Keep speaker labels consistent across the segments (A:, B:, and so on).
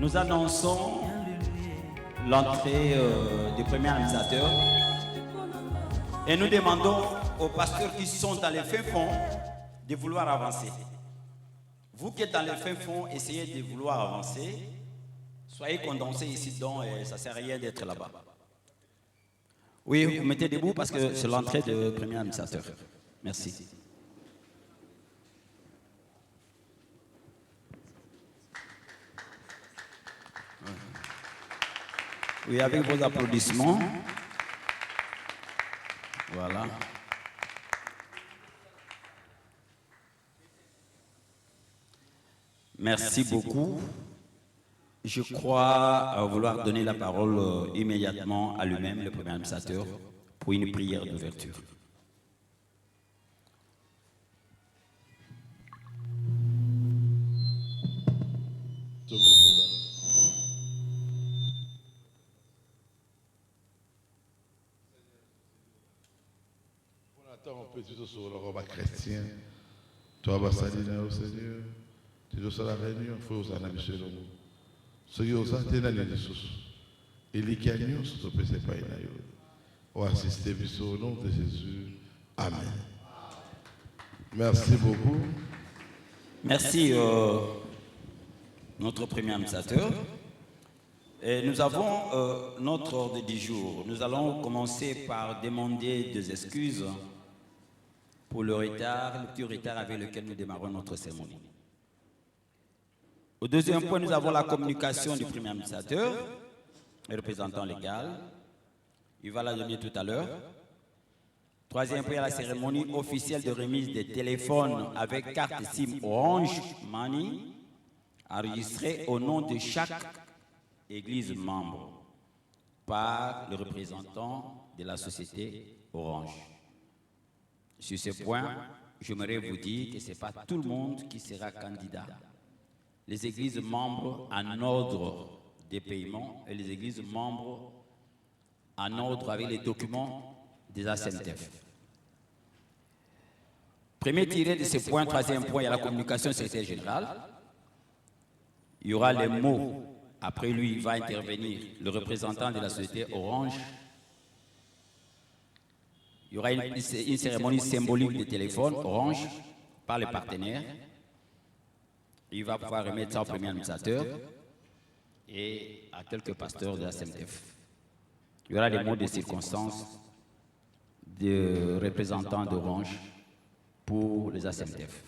A: Nous annonçons l'entrée du premier administrateur et nous demandons aux pasteurs qui sont dans les fins fonds de vouloir avancer. Vous qui êtes dans les fins fonds, essayez de vouloir avancer. Soyez condensés ici dedans et ça ne sert à rien d'être là-bas. Oui, vous mettez debout parce que c'est l'entrée du premier administrateur. Merci. Oui, avec vos applaudissements. Voilà. Merci beaucoup. Je crois vouloir donner la parole immédiatement à lui-même, le premier administrateur, pour une prière d'ouverture.
B: On peut dire sur le repas chrétien, toi, vas saluer au Seigneur, tu dois la réunion, il faut s'en amuser. Seigneur, ça, tu es dans les ressources. Et les canyons, ce que c'est pas une aïe. On va assister au nom de Jésus. Amen. Merci beaucoup.
A: Merci, notre premier administrateur. Et nous avons notre ordre du jour. Nous allons commencer par demander des excuses pour le retard, le petit retard avec lequel nous démarrons notre cérémonie. Au deuxième point, nous avons la communication du premier administrateur, le représentant légal. Il va la donner tout à l'heure. Troisième point, la cérémonie officielle de remise des téléphones avec carte SIM Orange Money, enregistrée au nom de chaque église membre par le représentant de la société Orange. Sur ce point, j'aimerais vous dire que ce n'est pas tout le monde qui sera candidat. Les églises membres en ordre des paiements et les églises membres en ordre avec les documents des ACNTF. Premier tiré de ce point, troisième point, il y a la communication secrétaire générale. Il y aura les mots. Après lui, va intervenir le représentant de la société Orange. Il y aura une cérémonie symbolique de téléphone Orange par les partenaires. Il va pouvoir remettre ça au premier administrateur et à quelques pasteurs de la CMTF. Il y aura des mots de circonstance de représentants d'Orange pour les ACMTF.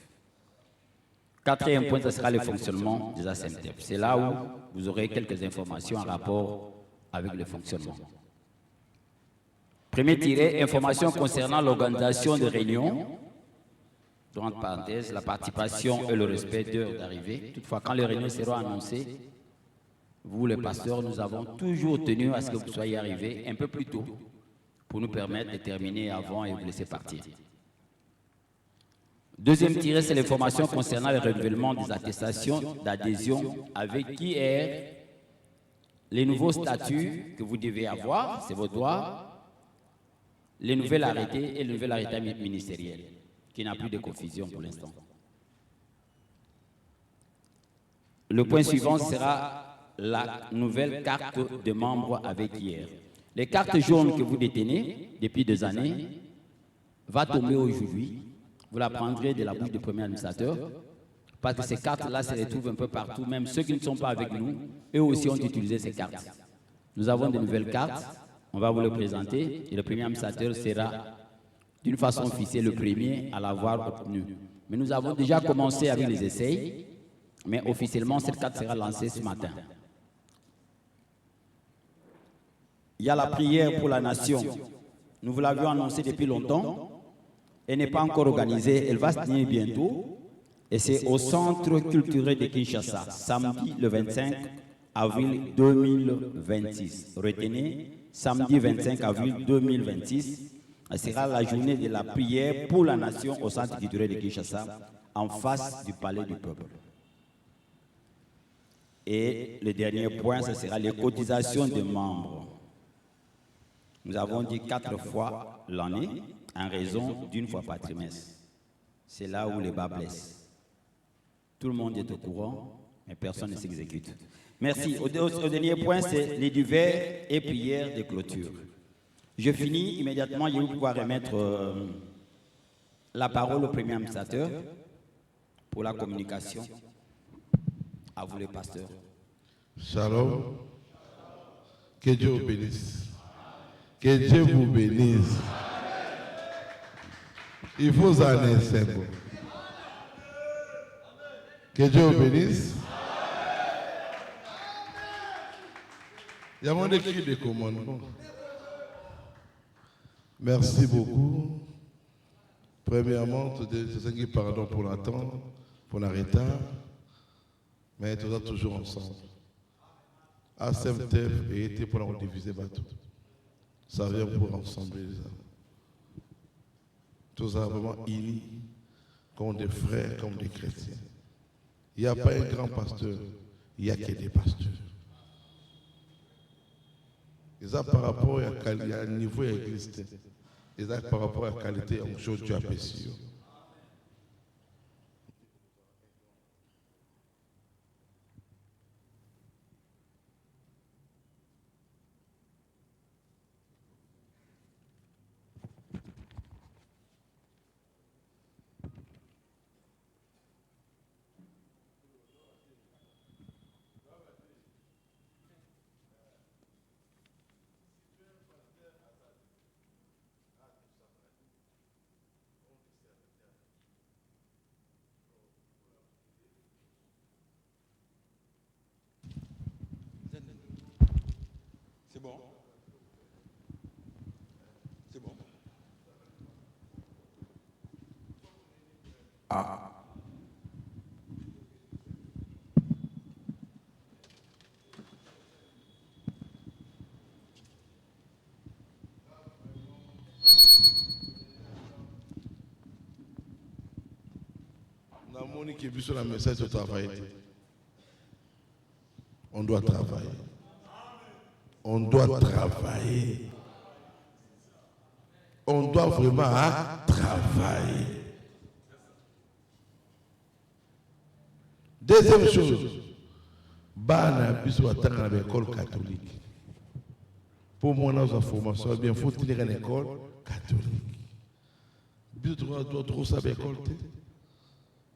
A: Quatrième point, ce sera le fonctionnement des ACMTF. C'est là où vous aurez quelques informations en rapport avec le fonctionnement. Premier tiré, informations concernant l'organisation de réunions. Dans entre parenthèses, la participation et le respect d'heures d'arrivée. Toutefois, quand les réunions seront annoncées, vous, les pasteurs, nous avons toujours tenu à ce que vous soyez arrivés un peu plus tôt pour nous permettre de terminer avant et vous laisser partir. Deuxième tiré, c'est l'information concernant le renouvellement des attestations d'adhésion avec qui est les nouveaux statuts que vous devez avoir, c'est vos droits, les nouvelles arrêtés et le nouvel arrêté ministériel, qui n'a plus de confusion pour l'instant. Le point suivant sera la nouvelle carte de membre avec hier. Les cartes jaunes que vous détenez depuis 2 années va tomber aujourd'hui. Vous la prendrez de la bouche du premier administrateur, parce que ces cartes-là se retrouvent un peu partout, même ceux qui ne sont pas avec nous, eux aussi ont utilisé ces cartes. Nous avons de nouvelles cartes, on va vous les présenter, et le premier administrateur sera d'une façon officielle le premier à l'avoir obtenu. Mais nous avons déjà commencé avec les essais, mais officiellement cette carte sera lancée ce matin. Il y a la prière pour la nation. Nous vous l'avions annoncé depuis longtemps. Elle n'est pas encore organisée, elle va se tenir bientôt. Et c'est au Centre culturel de Kinshasa, samedi le 25 avril 2026. Retenez, samedi 25 avril 2026, ce sera la journée de la prière pour la nation au Centre culturel de Kinshasa, en face du Palais du Peuple. Et le dernier point, ce sera les cotisations de membres. Nous avons dit 4 fois l'année, en raison d'une fois par trimestre. C'est là où les bas blessent. Tout le monde est au courant, mais personne ne s'exécute. Merci. Au dernier point, c'est les duvets et prières de clôture. Je finis immédiatement. Je vais pouvoir remettre la parole au premier administrateur pour la communication. À vous les pasteurs.
B: Shalom. Que Dieu vous bénisse. Que Dieu vous bénisse. Il faut aller simple. Que Dieu vous bénisse. Il y a mon écrit de commandement. Merci beaucoup. Premièrement, je te dis pardon pour l'attente, pour le retard, mais tu es toujours ensemble. À SMTF et été pour la diviser bateau. Ça vient pour ensemble. Tous vraiment unis, comme des frères, comme des chrétiens. Il n'y a pas un grand pasteur, il n'y a que des pasteurs. Et ça par rapport à niveau de l'église. Et ça par rapport à la qualité, on chose Dieu apprécie.
C: C'est bon. C'est bon.
B: Ah. Dans mon équipe, sur la message de travail, on doit travailler. On doit travailler. On doit vraiment travailler. Deuxième chose, Bana biso attendre à l'école catholique. Pour moi, dans la formation, il faut tenir une école catholique. Biso doit trop savoir l'école,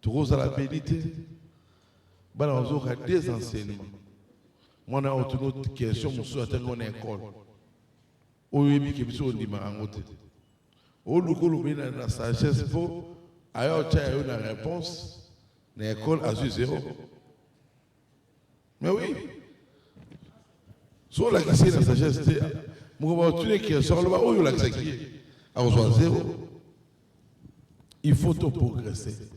B: trop à la pénité. Bana on aura des enseignements. Moi, on a une autre question, je suis à une école. Oui, qui est une dimanche. Au lieu de la sagesse, pour avoir une réponse, l'école a eu 0. Mais oui. Sur la question de la sagesse, je vais une question, où est la question? À 0. Il faut tout progresser.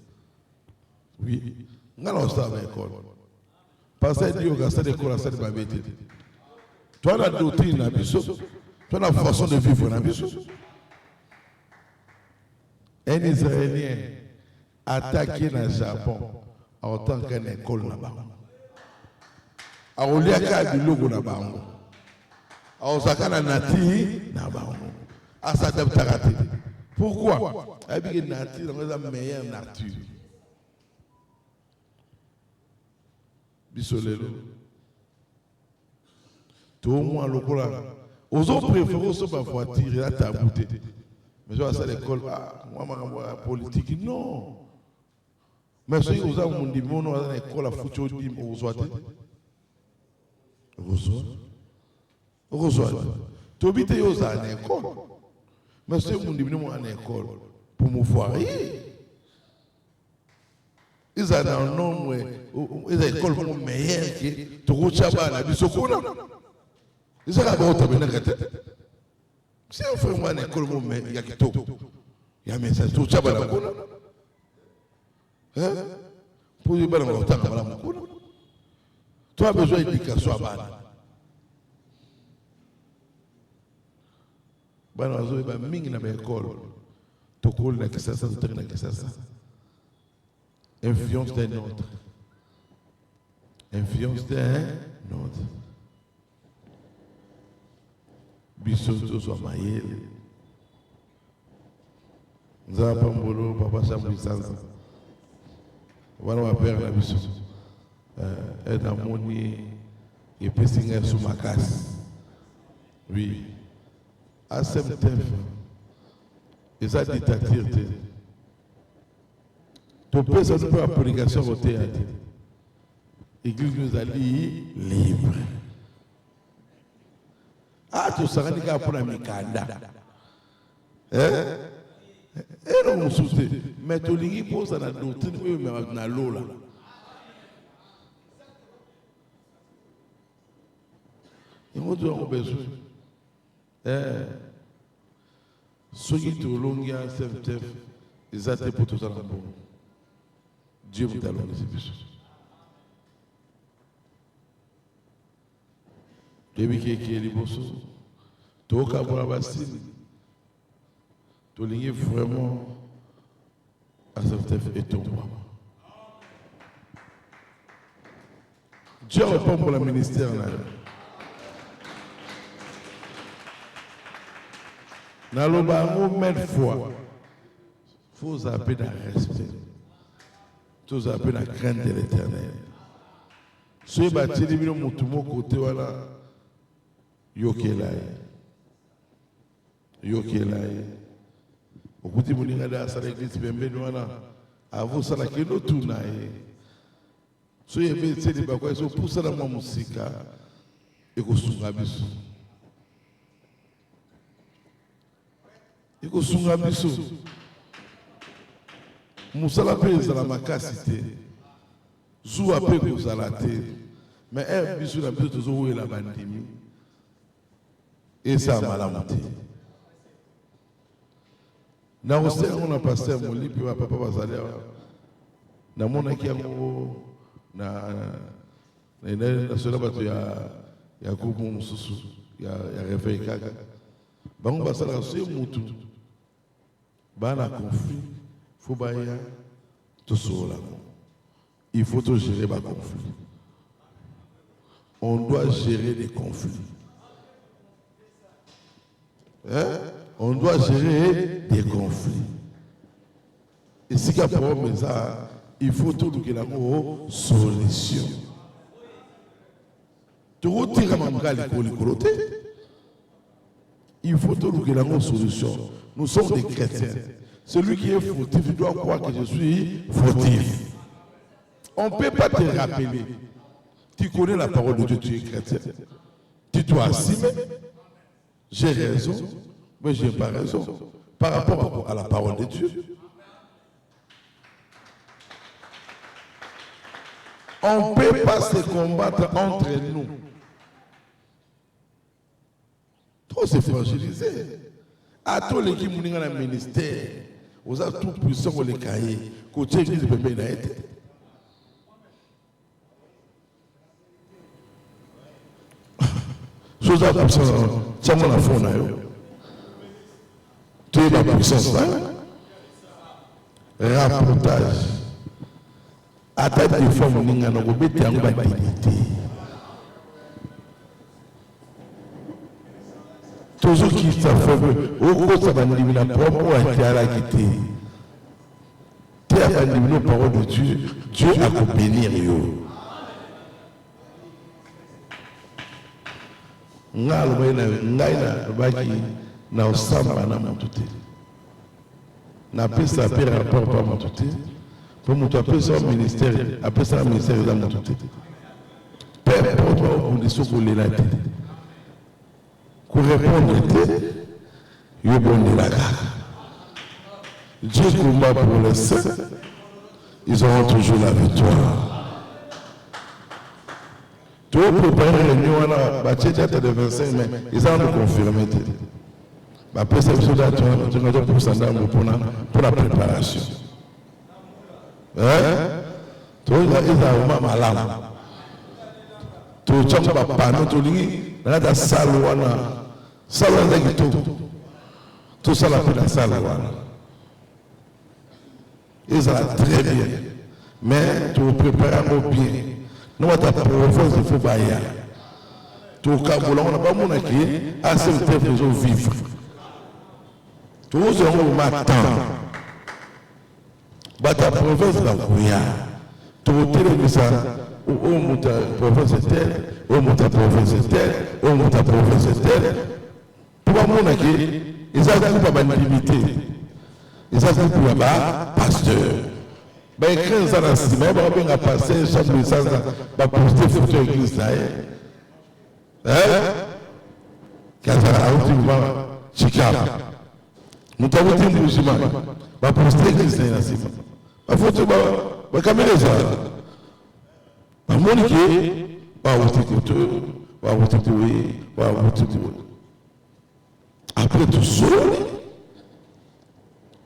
B: Oui. Nous allons à l'école. Parce que Dieu a fait l'école à cette babette. Toi, la doctrine, toi, la façon de vivre, un Israélien attaqué dans le Japon en tant qu'une école là-bas. A Oliaka Bilogo là-bas. A Osaka Nati là-bas. A Sadab Tarate. Pourquoi? Parce que Nati est la meilleure nature. Bisolelo. Tout le monde lokola. Aux autres préférés sur ma voiture et la tabouté. Mais je vais à l'école, moi, politique, non. Mais si vous avez mon diplôme, on a l'école à foutre au dim, vous reçoivez. Vous reçoivez. Tu habites à l'école. Mais si mon diplôme à l'école, pour me voir, ils ont un nom, ils ont l'école meilleure que tu reçois à la bisokuna. Ils ont la bonne table. Si on fait une école, il y a qui tout. Il y a un message, tout ça, la cour. Pour dire, tu as besoin d'éducation à Bana. Bana, tu as besoin d'école. Tu as besoin d'école. Influence d'un autre. Influence d'un autre. Bisoto soit maïl. Nous avons pas mbolo, papa Chambrisanza. Voilà ma père la bisoto. est dans mon nid et puis signer sous ma casse. Oui. À septembre, et ça dictature. Tu peux ça nous faire application au théâtre. L'église nous a dit libre. Ah, tu sais qu'il y a pour la mikanda. Et non, nous soutenons. Mais tu dis qu'il pose la doctrine, mais dans l'eau là. Et nous avons besoin. Ceux qui te l'ont dit en septembre, ils ont été pour tout ça. Dieu vous a donné ces choses. Depuis qu'il y a les bosses, tout le monde a bâti. Tout le monde vraiment à septembre et tout. Dieu répond pour le ministère. Dans le barreau, mille fois, il faut appeler dans le respect. Il faut appeler dans la crainte de l'Éternel. Si vous avez dit que vous avez côté, voilà, yokelai. Beaucoup de gens qui sont dans l'église, à vous, ça n'a qu'un autre tour. Si vous avez dit que vous avez poussé dans la musique, et que vous avez dit il faut sunga biso musala pe za la makasité zu ape ko zalate mais biso na biso tozo wela bandimi et ça malamuté na hostel on a passé mon lit puis papa bazali na mona kiango na cela bato ya kumu mususu ya réveil kaka bango basala so mutu bana conflit faut baya tout cela il faut tout gérer les conflits on doit gérer les conflits on doit gérer des conflits et si il y a problème ça il faut tout que la solution tout retirer mangal côté il faut trouver la solution. Nous sommes des chrétiens. Celui qui est fautif, il doit croire que je suis fautif. On ne peut pas te rappeler. Tu connais la parole de Dieu, tu es chrétien. Tu dois assumer. J'ai raison, mais je n'ai pas raison. Par rapport à la parole de Dieu. On ne peut pas se combattre entre nous. C'est fragilisé. À tous les qui sont dans le ministère, vous avez tout puissant pour les cahiers. Côté église, le bébé n'a été. Chose à puissance, c'est mon enfant. Tu es ma puissance. Rapportage. À ta défense, vous avez une dignité. Toujours qui s'affirme, au cours de la propre à Tiara qui était. Terre la parole de Dieu, Dieu a bénir. Na osamba na motuté. Na pesa pe rapport pas motuté. Pour moto appeler ça ministère, après ça ministère de motuté. Père porte au de sokoler la tête. Pour répondre, il est bon de la gare. Dieu combat pour les saints, ils auront toujours la victoire. Tout le préparer les réunions, on a battu de 25, mais ils ont confirmé. Après cette chose, tu as pour la préparation. Tu as vraiment malade. Tu as pas de la salle. Salle de tout ça la la salle. Ils sont très bien. Mais tu prépares bien. Nous avons ta province, il faut bailler. Tu as pas mon acquis, assez de temps vivre. Tu as matin. Ta province, tu as ça. au monta province tel, au monta province tel, au monta province tel. Pour moi, ils ont pas d'intimité. Ils ont pas pasteur. Ben 15 ans dans ce même, on a passé chaque message, va poster photo église là. Hein? 15 ans là, Chicago. Nous avons dit un musulman, va poster église là. La photo, va caméra ça. Va moniquer, va voter côté, va voter courir, va voter courir. Après tout ça,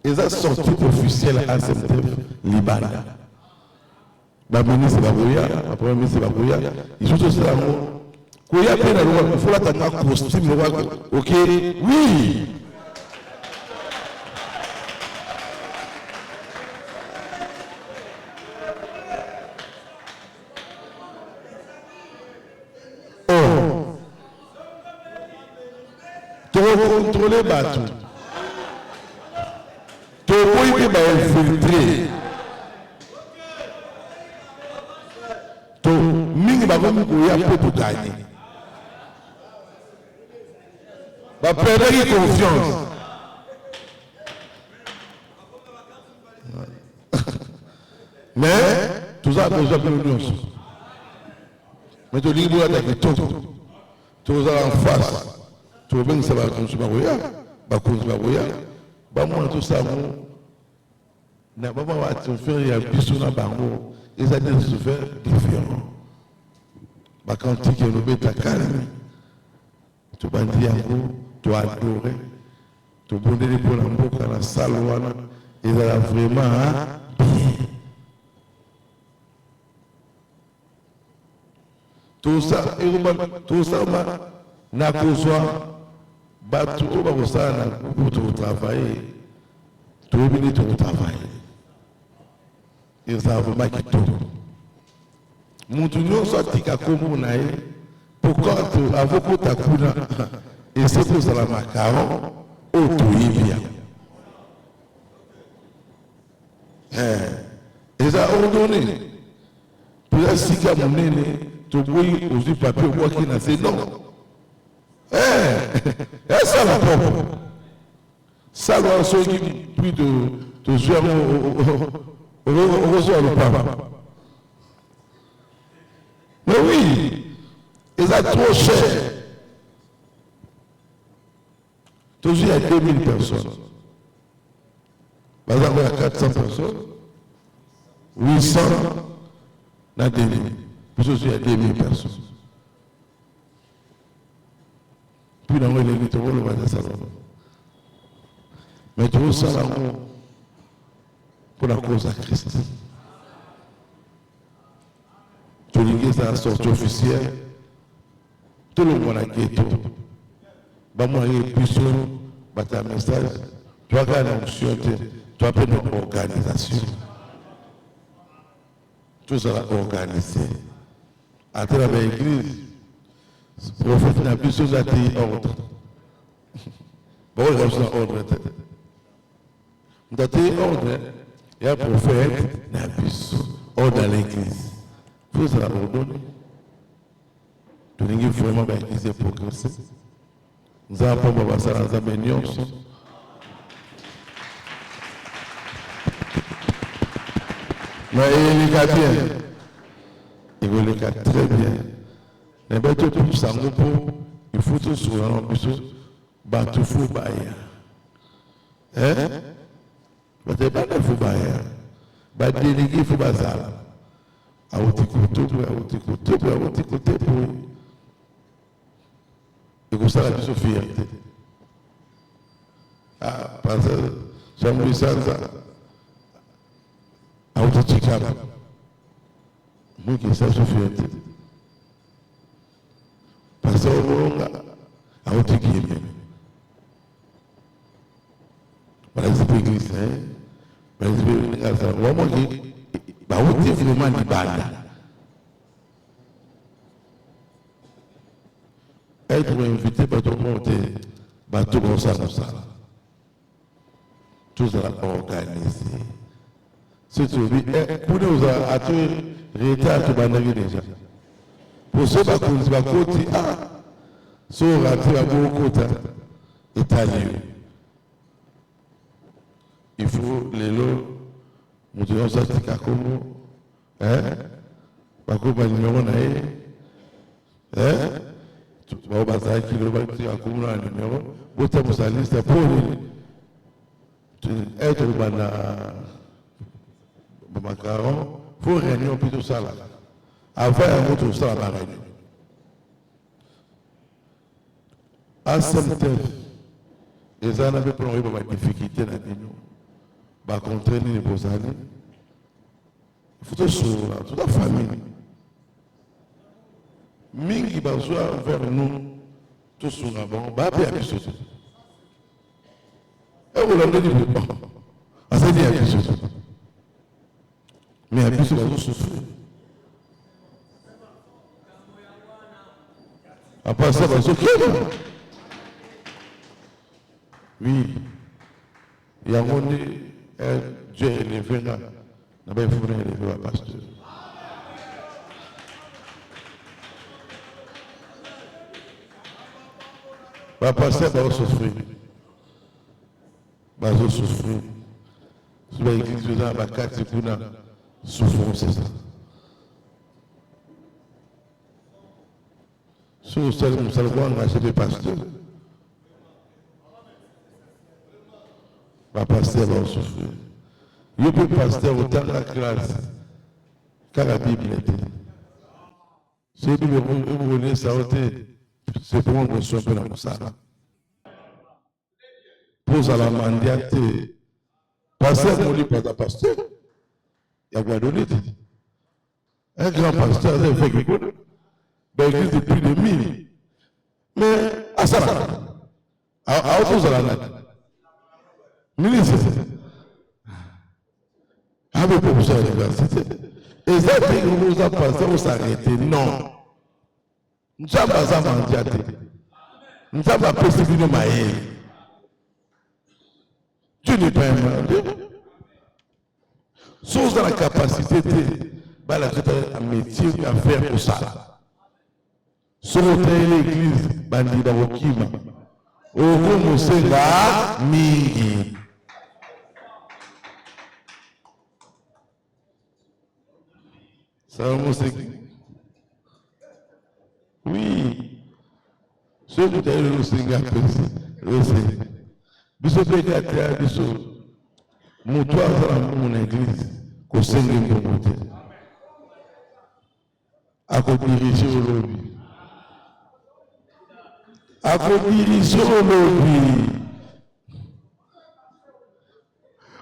B: ils ont sorti officiel à SMTF Liban. Le ministre Babouya, le premier ministre Babouya, ils sont tous là. Il faut l'attendre un costume. Ok, oui. Oh. Tu vas contrôler le bateau. Tu vas infiltrer. Tu vas gagner. Va perdre confiance. Mais tout ça a besoin de l'union. Mais tu dis que tu as tout. Tu vas en face. Tu vas bien savoir que tu vas moi tout ça, n'a pas de faire, il y a plus de bango. Les années se faire différents. Quand tu es calme, tu vas dire tu vas adorer, tu vas donner pour la boue dans la salle, et ça va vraiment bien. Tout ça, n'a pas besoin. Tout ça, pour travailler, tout le monde pour travailler. Ils savent vraiment qui tout. Mon tournoi soit dit qu'à comme pourquoi avant que tu as et c'est pour ça la macaron, bien. Ils ont ordonné. Pour la cigarette, mon nez, tu vois aussi papier, moi qui n'a fait non. Ça la propre. Ça doit se plus de jouer au ressort le papa. Mais oui, ils ont trop cher. Toujours il y a 2000 personnes. Par exemple, il y a 400 personnes. 800 dans 2000. Puis il y a 2000 personnes. Puis dans l'église, tu vois le roi de Salomon. Mais tu vois Salomon pour la cause à Christ. Tu l'église à la sortie officielle. Tout le monde a ghetto. Bah moi, il y a plus bah ta message. Tu as gagné l'onction, tu as fait une organisation. Tout ça organisé. À travers l'église. Le prophète n'a plus besoin d'être ordre. Bon, il a besoin d'ordre. D'être ordre, il y a un prophète n'a plus ordre dans l'église. Il faut se l'ordonner. Tu n'es vraiment pas l'église progresser. Nous avons pas ça dans la bénion. Mais il est bien. Il est très bien. Mais pour ça, il faut tout sur un tout fou baïa. Hein? Mais pas de fou baïa. Bah délégué, il faut bazar. À votre côté, et comme ça, la plus fierté. Ah, parce que j'aime ça, à votre Chicago. Nous qui sommes fierté. Parce que à votre qui par exemple, l'église, par exemple, vraiment du banda. Être invité par tout le monde, tout comme ça. Tout ça organisé. C'est tout. Pour nous, retard tu vas déjà. Pour ceux qui va côté so raté à beaucoup de italien. Il faut les lots, nous devons sortir comme pas comme numéro naïe, tu vas au bazar qui le va dire comme un numéro, vous êtes pour sa liste pour être au macaron, faut réunion plutôt ça là. Avant un autre ça la réunion. À SMTF, les gens avaient plongé dans la difficulté dans l'union. Bah contraindre les beaux années. Il faut tout ça, toute la famille. Mingi va vers nous, tout ça bon, bah bien plus surtout. Et vous l'avez dit, ah c'est bien plus surtout. Mais à plus surtout, souffrir. Après ça, va souffrir. Oui, il y a un Dieu élevé là, il faut élever le pasteur. Le pasteur va souffrir. Va souffrir. Si l'église est dans la carte, c'est pour nous souffrir, c'est ça. Si vous savez, nous allons acheter des pasteurs. Le pasteur va souffrir. Il y a des pasteurs autant de la classe qu'à la Bible était. Si vous voulez ça, c'est pour nous sauver dans ça. Pose à la mandiate. Pasteur, on dit pas un pasteur. Il y a Guadeloupe. Un grand pasteur, il fait quelque chose. Dans l'église de plus de 1000. Mais à ça, à autre chose à la natte. Ministre, avec le professeur de l'université, et ça, c'est que nous avons passé, on s'arrêter. Non. Nous sommes pas à mandiate. Nous sommes pas possible de mailler. Tu n'es pas un mendiant. Sauf dans la capacité de un métier à faire pour ça. Sur l'église, bandit d'Avokima. Au Gomo Senga, Mingi. Ça va me séquer. Oui. Ce que tu as eu le Senga, le Senga. Bisous pécateur, bisous. Mon toit dans mon église, qu'au Senga de mon côté. À quoi diriger au lobby. À quoi diriger au lobby.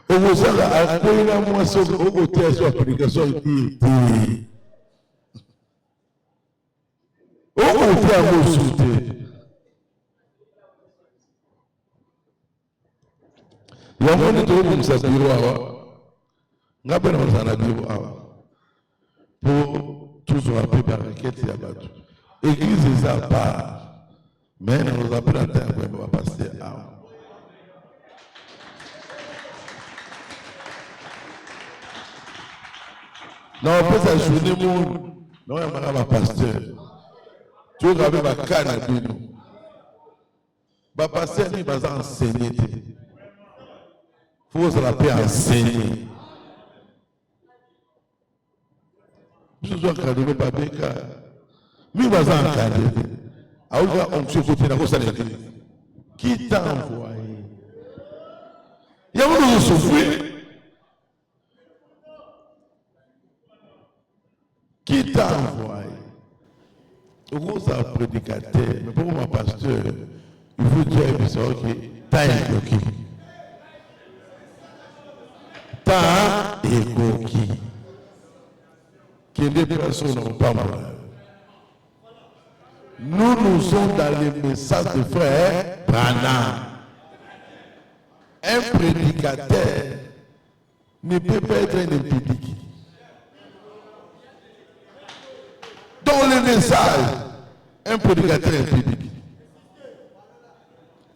B: Au moins, à quoi il a moins au côté sur l'application qui était. Au côté à mon sauté. Il y a un monde de comme ça, nous avons un bureau pour toujours appeler par laquelle il y a battu. L'église est à part, mais nous avons la terre où on va passer à. Non, après ça, je dis, non, il y a un pasteur. Tu vas avoir un canne à nous. Le pasteur, il va enseigner. Il faut se la paix enseigner. Je suis encadré, mais pas bien. Mais il va encadrer. Alors, on se côté dans le qui t'a envoyé? Il y a un qui souffrir. Qui t'a envoyé? Au gros, c'est un prédicateur. Mais pour mon pasteur, il faut dire que t'as évoqué. T'as évoqué. Que les personnes n'ont pas mal. Nous sommes dans les messages de frère Branham. Un prédicateur ne peut pas être un impédique. Dans le message, un prédicateur impédique.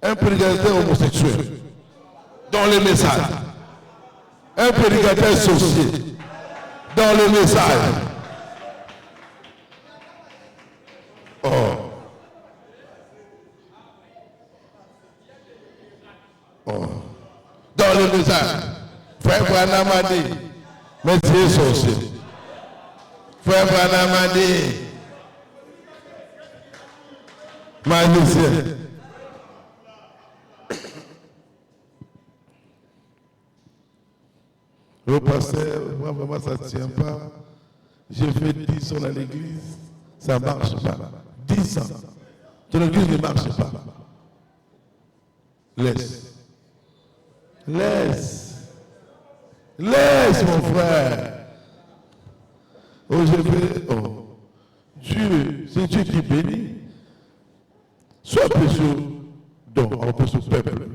B: Un prédicateur homosexuel. Dans le message. Un prédicateur sorcier. Dans le message. Dans le message, frère Branham a dit, mais c'est sorcier. Frère Branham a dit, magicien. Le pasteur, moi vraiment ça ne tient pas. J'ai fait 10 ans dans l'église, ça ne marche pas. 10 ans. Ton église ne marche pas. Laisse. Laisse. Laisse, mon frère. Oh, j'ai fait. Oh. Dieu, c'est Dieu qui bénit. Sois pécheur, donc, on peut ce peuple.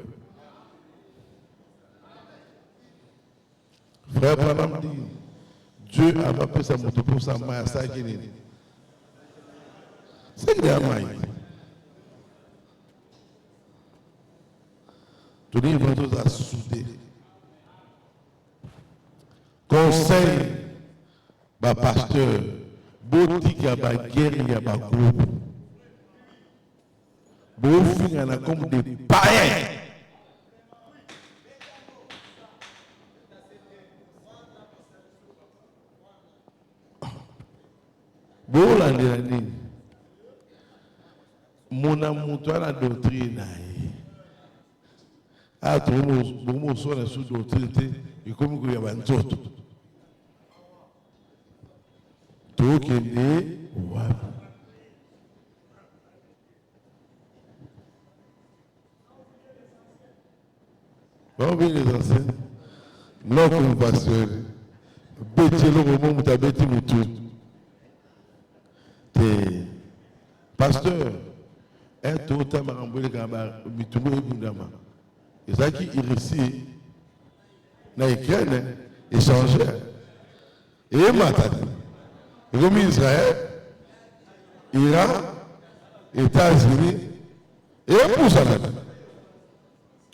B: Frère Branham dit, Dieu a appelé sa moto pour sa main à sa guinée. C'est que la main. Tous les vendeurs à souder. Conseil, bah pasteur, boutique à bah guerre, il y a bah groupe. Beau fin, il y en a comme des païens. Beau l'année, mon amour, toi la doctrine, ah, tout le monde soit la sous-doctrine, et comme il y a un autre. Tout qui est né, ouais. On vient les anciens, non comme pasteur, bêtez le moment où tu as bêté le tout. Pasteur, un tout temps m'a renvoyé quand il et ça qui est ici, dans l'Ukraine, échangé. Et maintenant, comme Israël, Iran, États-Unis, et pour ça,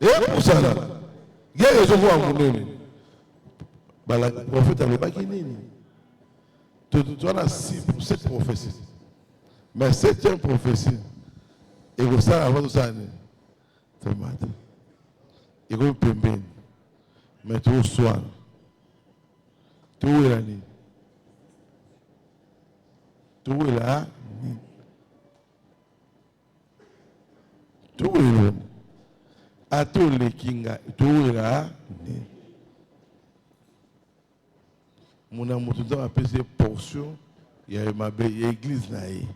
B: et pour ça, il y a des gens qui ont dit, le prophète n'avait pas gagné. Tu as 7 prophéties. Mais 7e prophétie, et vous savez avant tout ça, c'est matin. Et vous pouvez mais tout soir, tout est là. Tout est là. Tout est là. À tous les kinga, tout est là. Mon amour, tout le temps, appelle ces portions. Il y a ma belle église là. Il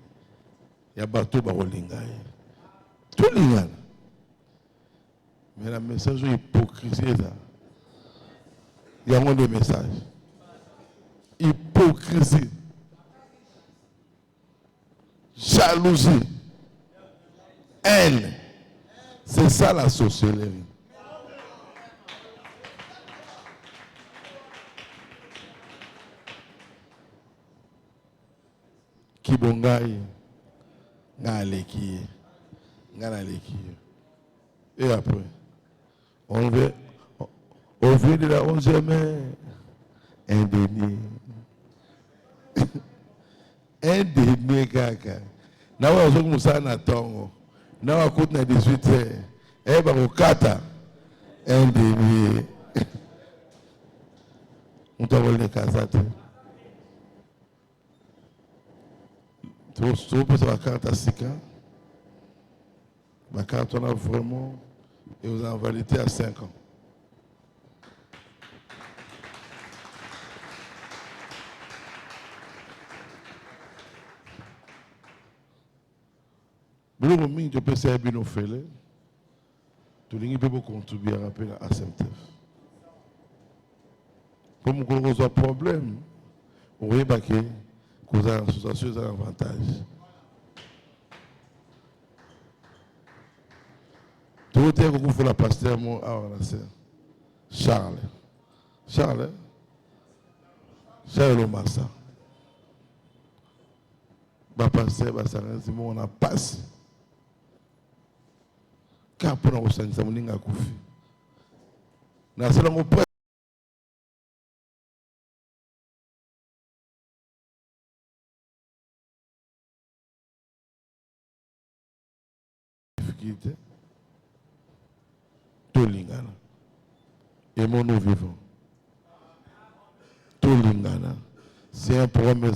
B: y a bateau barolinga. Tout est là. Mais le message est hypocrisie là. Il y a moins de messages. Hypocrisie. Jalousie. Haine. C'est ça la sorcellerie. Kibongai. Ngaleki. Ngaleki. Et après, on vient de la 11e heure. Indénié. Indénié, kaka. Na wa zo musa na tongo. Na wa kote na 18h. Eh ba okata. Indénié. On t'a volé les casates. Tu peux la carte à 5 ans. Ma carte on a vraiment et vous en validé à 5 ans. Le moment où tu peux servir nos fêlés, tout le monde peut contribuer à rappeler à SMTF. Pour nous causer un problème, on voit que causer une association a un avantage. Tout le temps que vous la pasteur, Charles. Charles Omassa. Le pasteur, on a passé. Quand on a reçu ça, on a koufi. Na sala mo pa difficulté. Tolingana. Aimons-nous vivants. Tolingana. C'est un programme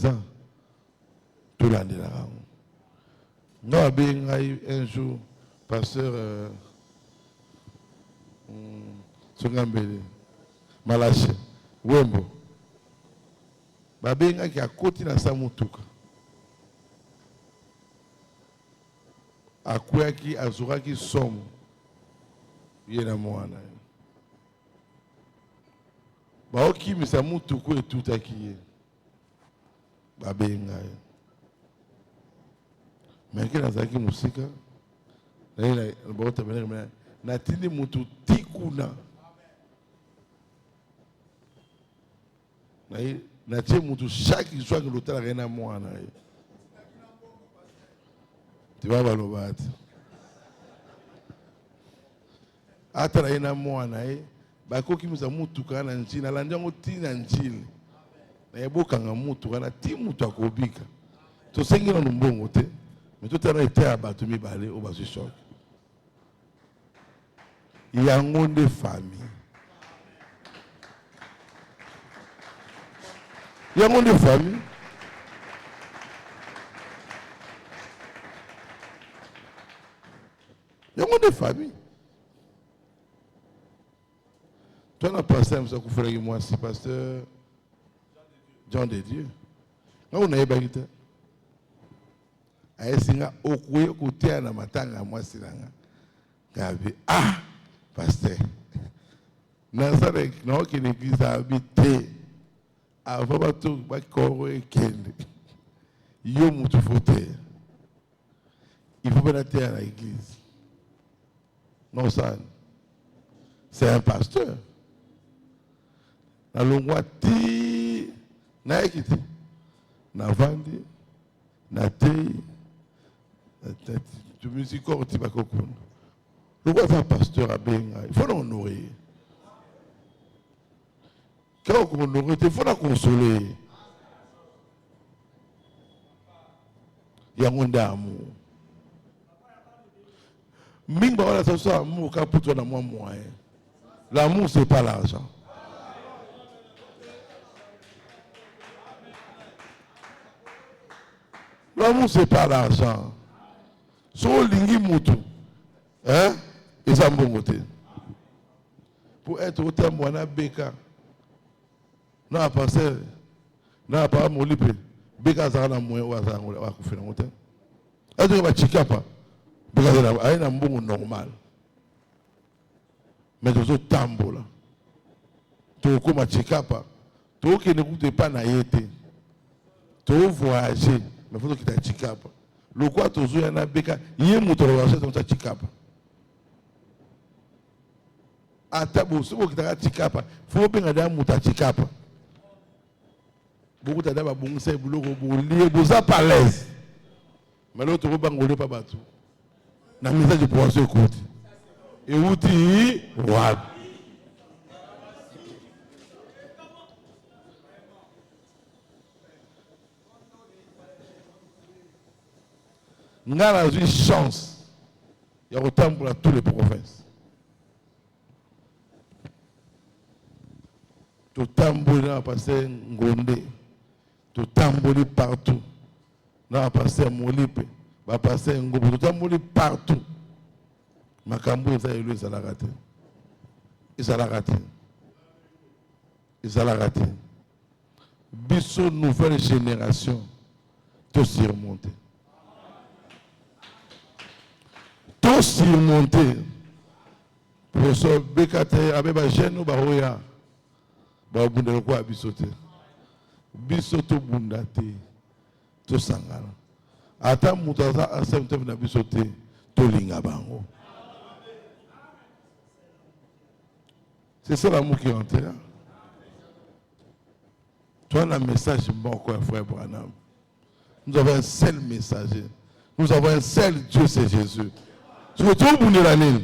B: tout l'année là. Nous avons un jour, pasteur Songambele, Malache, Wembo. Babenga qui a côté na Samutuka. Akwea qui azura qui somme. Yena mwana. Ba oki misa mutuku et tout akiye. Babenga. Mais que nazaki musika. Na bota benga na tindi mutu tikuna. Na tie mutu chaque jour que l'hôtel rien à moi na. Tu vas balobat. Ata rien à moi na bako ki musa mutu kana njina lanjango tina njili. Na yebokanga mutu kana ti mutu akobika. To sengi na mbongo te. Mais tout à l'heure était abattu mibale au bas du choc. Il y a un monde de famille. Il y a un monde de famille. Il y a un monde de famille. Toi, on a passé à M. moi, c'est pasteur Jean de Dieu. Quand on a ébaguité, à Essinga, au côté à la matanga, moi, c'est là. Ah, pasteur. Nazareth, non, que l'église a habité. Avant tout, il faut bien être à l'église. Non, ça, c'est un pasteur. Na longwa ti na ekiti na vandi na tei tu musique ti bakokuna. Le roi va pasteur à Benga, il faut l'honorer. Quand on honore, il faut la consoler. Il y a un monde d'amour. Mingba wala ça soit amour quand pour toi dans moi moyen. L'amour c'est pas l'argent. L'amour c'est pas l'argent. So lingi mutu. Hein? Et ça bon côté. Pour être autant moana beka. Non passer. Non pas molipe. Beka za na moyo wa za wa kufina mote. Est-ce que chikapa? Beka za na aina mbongo normal. Mais tu tambola. Tu comme chikapa. Tu qui ne goûte pas na yete. Tu voyager, mais faut que tu chikapa. Le quoi tu zo na beka, yé moto voyager dans ta chikapa. Atabo so que tu chikapa, faut bien da muta chikapa. Beaucoup d'adaba bon c'est boulot pour lier boza pas l'aise. Mais l'autre bangolé pas batou. Na message de pouvoir se écouter. Et outi wa. Ngala a une chance. Il y a autant pour toutes les provinces. Tout tambour a passé Ngondé. Tout tambour partout. On a passé Molipe. On a passé Ngobo. Tout tambour partout. Makambo est élu, il s'est raté. Il s'est raté. Il s'est raté. Bissot, nouvelle génération, tout surmonté. Tout surmonté. Professeur Bekate, avec jeune ou baroya, babunda quoi bisoté. Bisoto bundate, tout sangala. Ata mutaza asemte na bisoté, tout lingabango. C'est ça l'amour qui est entré là. Tu as un message bon, quoi, frère Branham. Nous avons un seul messager. Nous avons un seul Dieu, c'est Jésus. Tu veux tout le l'année.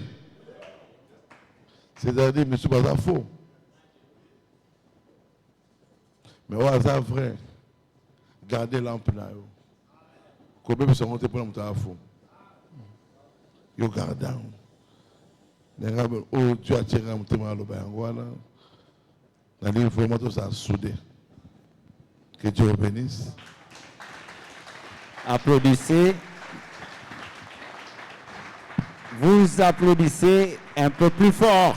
B: C'est-à-dire, mais ce n'est pas faux. Mais au hasard vrai, gardez l'ample là. Combien de personnes ont été pour l'ample faux? Yo gardant. Oh, tu as tiré un témoin à l'Obangoala. Il faut vraiment tout ça soudé. Que Dieu vous bénisse.
D: Applaudissez. Vous applaudissez un peu plus fort.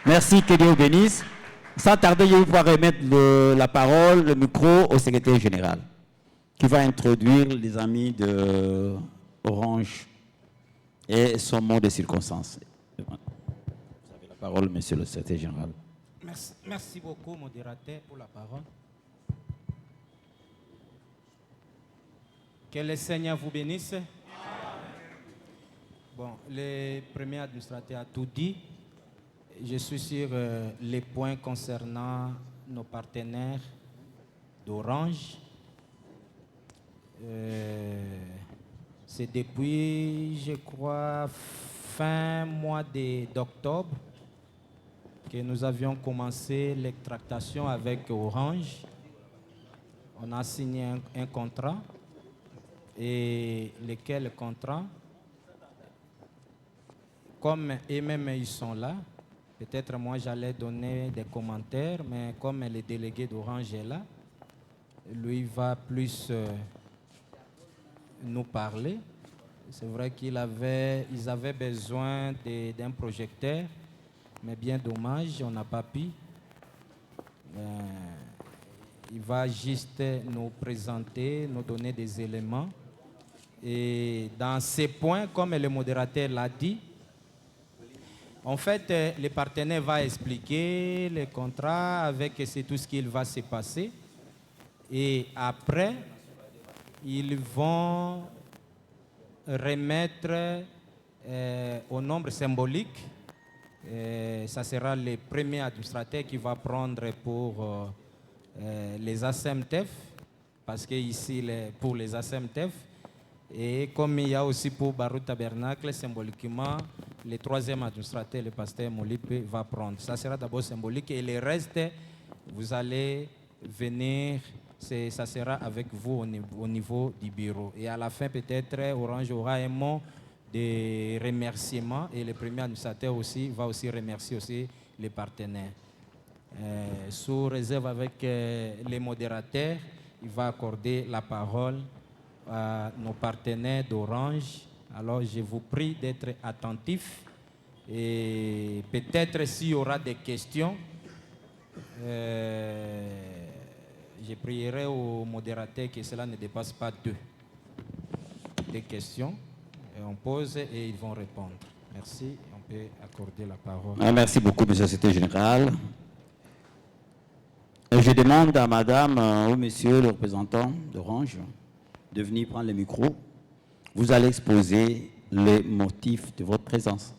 D: Merci, que Dieu vous bénisse. Sans tarder, je vais pouvoir remettre la parole, le micro au secrétaire général, qui va introduire les amis de Orange et son mot de circonstance. Vous avez la parole, monsieur le secrétaire général.
E: Merci beaucoup, modérateur, pour la parole. Que le Seigneur vous bénisse. Bon, le premier administrateur a tout dit. Je suis sur les points concernant nos partenaires d'Orange. C'est depuis, je crois, fin mois d'octobre que nous avions commencé les tractations avec Orange. On a signé un contrat et lequel contrat, comme eux-mêmes ils sont là, peut-être moi j'allais donner des commentaires, mais comme le délégué d'Orange est là, lui va plus nous parler. C'est vrai qu'ils avaient besoin d'un projecteur, mais bien dommage, on n'a pas pu. Il va juste nous présenter, nous donner des éléments. Et dans ces points, comme le modérateur l'a dit, en fait, le partenaire va expliquer le contrat avec c'est tout ce qu'il va se passer. Et après, ils vont remettre au nombre symbolique. Ça sera le premier administrateur qui va prendre pour les ASMTF, parce que ici, pour les ASMTF, et comme il y a aussi pour Barou Tabernacle, symboliquement, le troisième administrateur, le pasteur Molipe, va prendre. Ça sera d'abord symbolique et le reste, vous allez venir, ça sera avec vous au niveau du bureau. Et à la fin, peut-être, Orange aura un mot de remerciement et le premier administrateur aussi va aussi remercier aussi les partenaires. Sous réserve avec les modérateurs, il va accorder la parole à nos partenaires d'Orange. Alors je vous prie d'être attentifs et peut-être s'il y aura des questions, je prierai aux modérateurs que cela ne dépasse pas deux questions. On pose et ils vont répondre. Merci. On peut accorder la parole.
D: Merci beaucoup, monsieur le secrétaire général. Je demande à madame ou monsieur le représentant d'Orange de venir prendre le micro. Vous allez exposer les motifs de votre présence.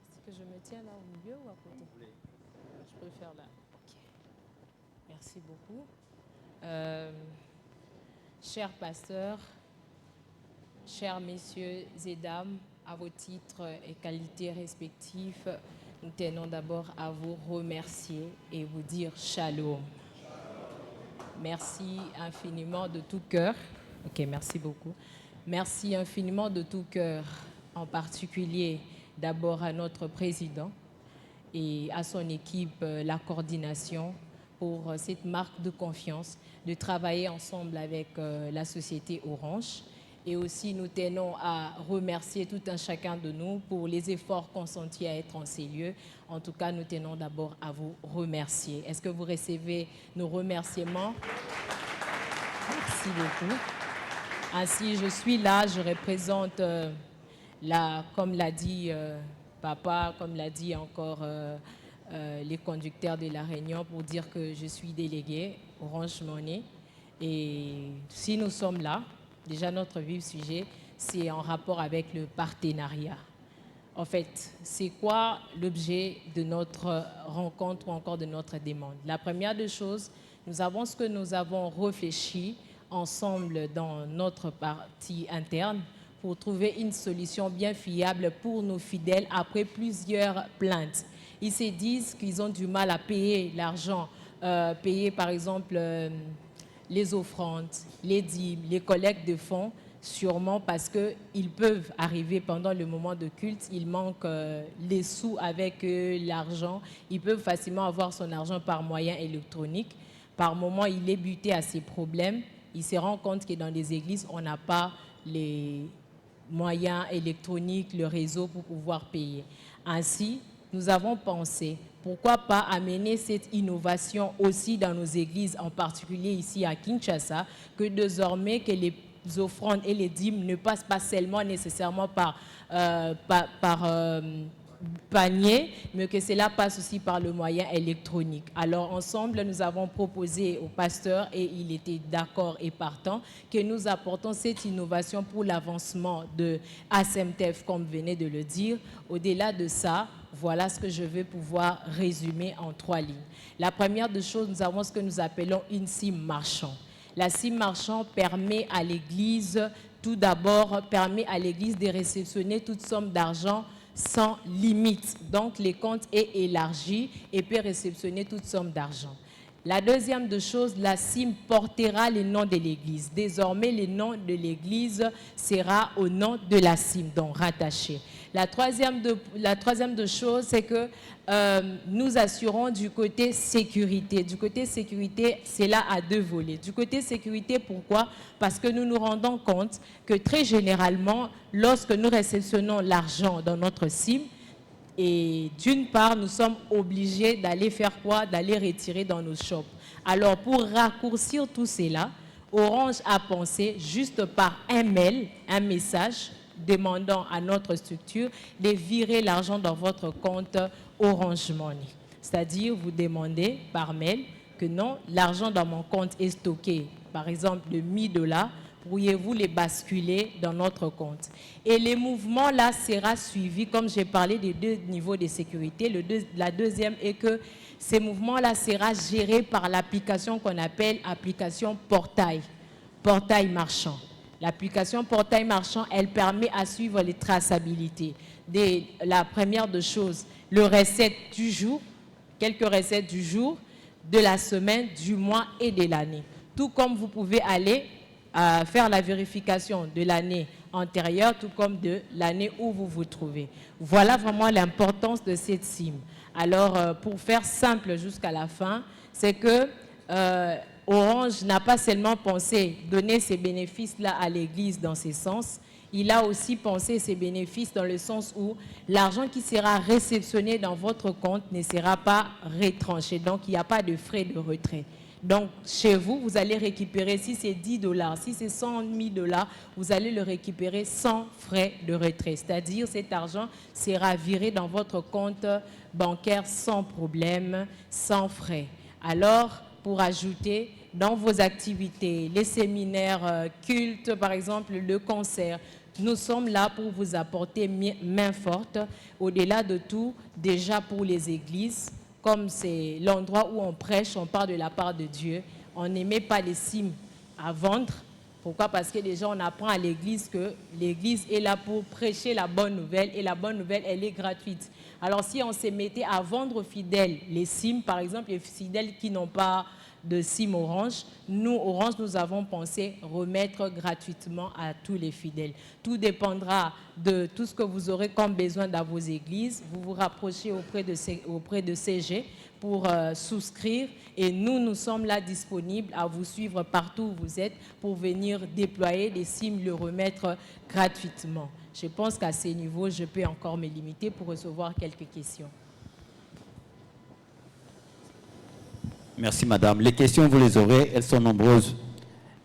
F: Est-ce que je me tiens là au milieu ou à côté? Je préfère là. Okay. Merci beaucoup. Chers pasteurs, chers messieurs et dames, à vos titres et qualités respectifs, nous tenons d'abord à vous remercier et vous dire shalom. Merci infiniment de tout cœur. Ok, merci beaucoup. Merci infiniment de tout cœur, en particulier d'abord à notre président et à son équipe, la coordination, pour cette marque de confiance, de travailler ensemble avec la société Orange. Et aussi, nous tenons à remercier tout un chacun de nous pour les efforts consentis à être en ces lieux. En tout cas, nous tenons d'abord à vous remercier. Est-ce que vous recevez nos remerciements? Merci beaucoup. Ainsi, je suis là, je représente, comme l'a dit Papa, comme l'a dit encore les conducteurs de la réunion, pour dire que je suis délégué Orange Money. Et si nous sommes là, déjà, notre vif sujet, c'est en rapport avec le partenariat. En fait, c'est quoi l'objet de notre rencontre ou encore de notre demande? La première des choses, nous avons ce que nous avons réfléchi ensemble dans notre partie interne pour trouver une solution bien fiable pour nos fidèles après plusieurs plaintes. Ils se disent qu'ils ont du mal à payer l'argent, payer par exemple les offrandes, les dîmes, les collectes de fonds, sûrement parce qu'ils peuvent arriver pendant le moment de culte, il manque les sous avec l'argent, ils peuvent facilement avoir son argent par moyen électronique. Par moment, il est buté à ses problèmes, il se rend compte que dans les églises, on n'a pas les moyens électroniques, le réseau pour pouvoir payer. Ainsi, nous avons pensé, pourquoi pas amener cette innovation aussi dans nos églises, en particulier ici à Kinshasa, que désormais que les offrandes et les dîmes ne passent pas seulement nécessairement par panier, mais que cela passe aussi par le moyen électronique. Alors ensemble, nous avons proposé au pasteur, et il était d'accord et partant, que nous apportons cette innovation pour l'avancement de ASEMTEF, comme venait de le dire. Au-delà de ça, voilà ce que je vais pouvoir résumer en 3 lignes. La première des choses, nous avons ce que nous appelons une SIM marchand. La SIM marchand permet à l'Église, tout d'abord, permet à l'Église de réceptionner toute somme d'argent sans limite. Donc, les comptes est élargi et peut réceptionner toute somme d'argent. La deuxième des choses, la SIM portera le nom de l'Église. Désormais, le nom de l'Église sera au nom de la SIM, donc rattaché. La troisième de choses, c'est que nous assurons du côté sécurité. Du côté sécurité, c'est là à 2 volets. Du côté sécurité, pourquoi? Parce que nous nous rendons compte que très généralement, lorsque nous réceptionnons l'argent dans notre SIM, et d'une part, nous sommes obligés d'aller faire quoi? D'aller retirer dans nos shops. Alors, pour raccourcir tout cela, Orange a pensé, juste par un mail, un message, demandant à notre structure de virer l'argent dans votre compte Orange Money. C'est-à-dire, vous demandez par mail que non, l'argent dans mon compte est stocké, par exemple, de 1000 $, pourriez-vous les basculer dans notre compte? Et les mouvements là sera suivi, comme j'ai parlé des 2 niveaux de sécurité. La deuxième est que ces mouvements là sera géré par l'application qu'on appelle application portail marchand. L'application portail marchand, elle permet à suivre les traçabilités. La première des choses, le recette du jour, quelques recettes du jour, de la semaine, du mois et de l'année. Tout comme vous pouvez aller faire la vérification de l'année antérieure, tout comme de l'année où vous vous trouvez. Voilà vraiment l'importance de cette SIM. Alors, pour faire simple jusqu'à la fin, c'est que Orange n'a pas seulement pensé donner ces bénéfices-là à l'Église dans ce sens, il a aussi pensé ces bénéfices dans le sens où l'argent qui sera réceptionné dans votre compte ne sera pas retranché. Donc, il n'y a pas de frais de retrait. Donc, chez vous, vous allez récupérer, si c'est 10 $, si c'est 100 000 $, vous allez le récupérer sans frais de retrait. C'est-à-dire, cet argent sera viré dans votre compte bancaire sans problème, sans frais. Alors, pour ajouter, dans vos activités, les séminaires cultes, par exemple, le concert, nous sommes là pour vous apporter main forte. Au-delà de tout, déjà pour les églises, comme c'est l'endroit où on prêche, on parle de la part de Dieu, on n'émet pas les cimes à vendre. Pourquoi? Parce que déjà, on apprend à l'église que l'église est là pour prêcher la bonne nouvelle et la bonne nouvelle, elle est gratuite. Alors, si on se mettait à vendre aux fidèles les cimes, par exemple, les fidèles qui n'ont pas de SIM Orange, nous, Orange, nous avons pensé remettre gratuitement à tous les fidèles. Tout dépendra de tout ce que vous aurez comme besoin dans vos églises. Vous vous rapprochez auprès de CG pour souscrire et nous sommes là disponibles à vous suivre partout où vous êtes pour venir déployer des SIM, le remettre gratuitement. Je pense qu'à ce niveau, je peux encore me limiter pour recevoir quelques questions.
D: Merci, madame. Les questions, vous les aurez, elles sont nombreuses.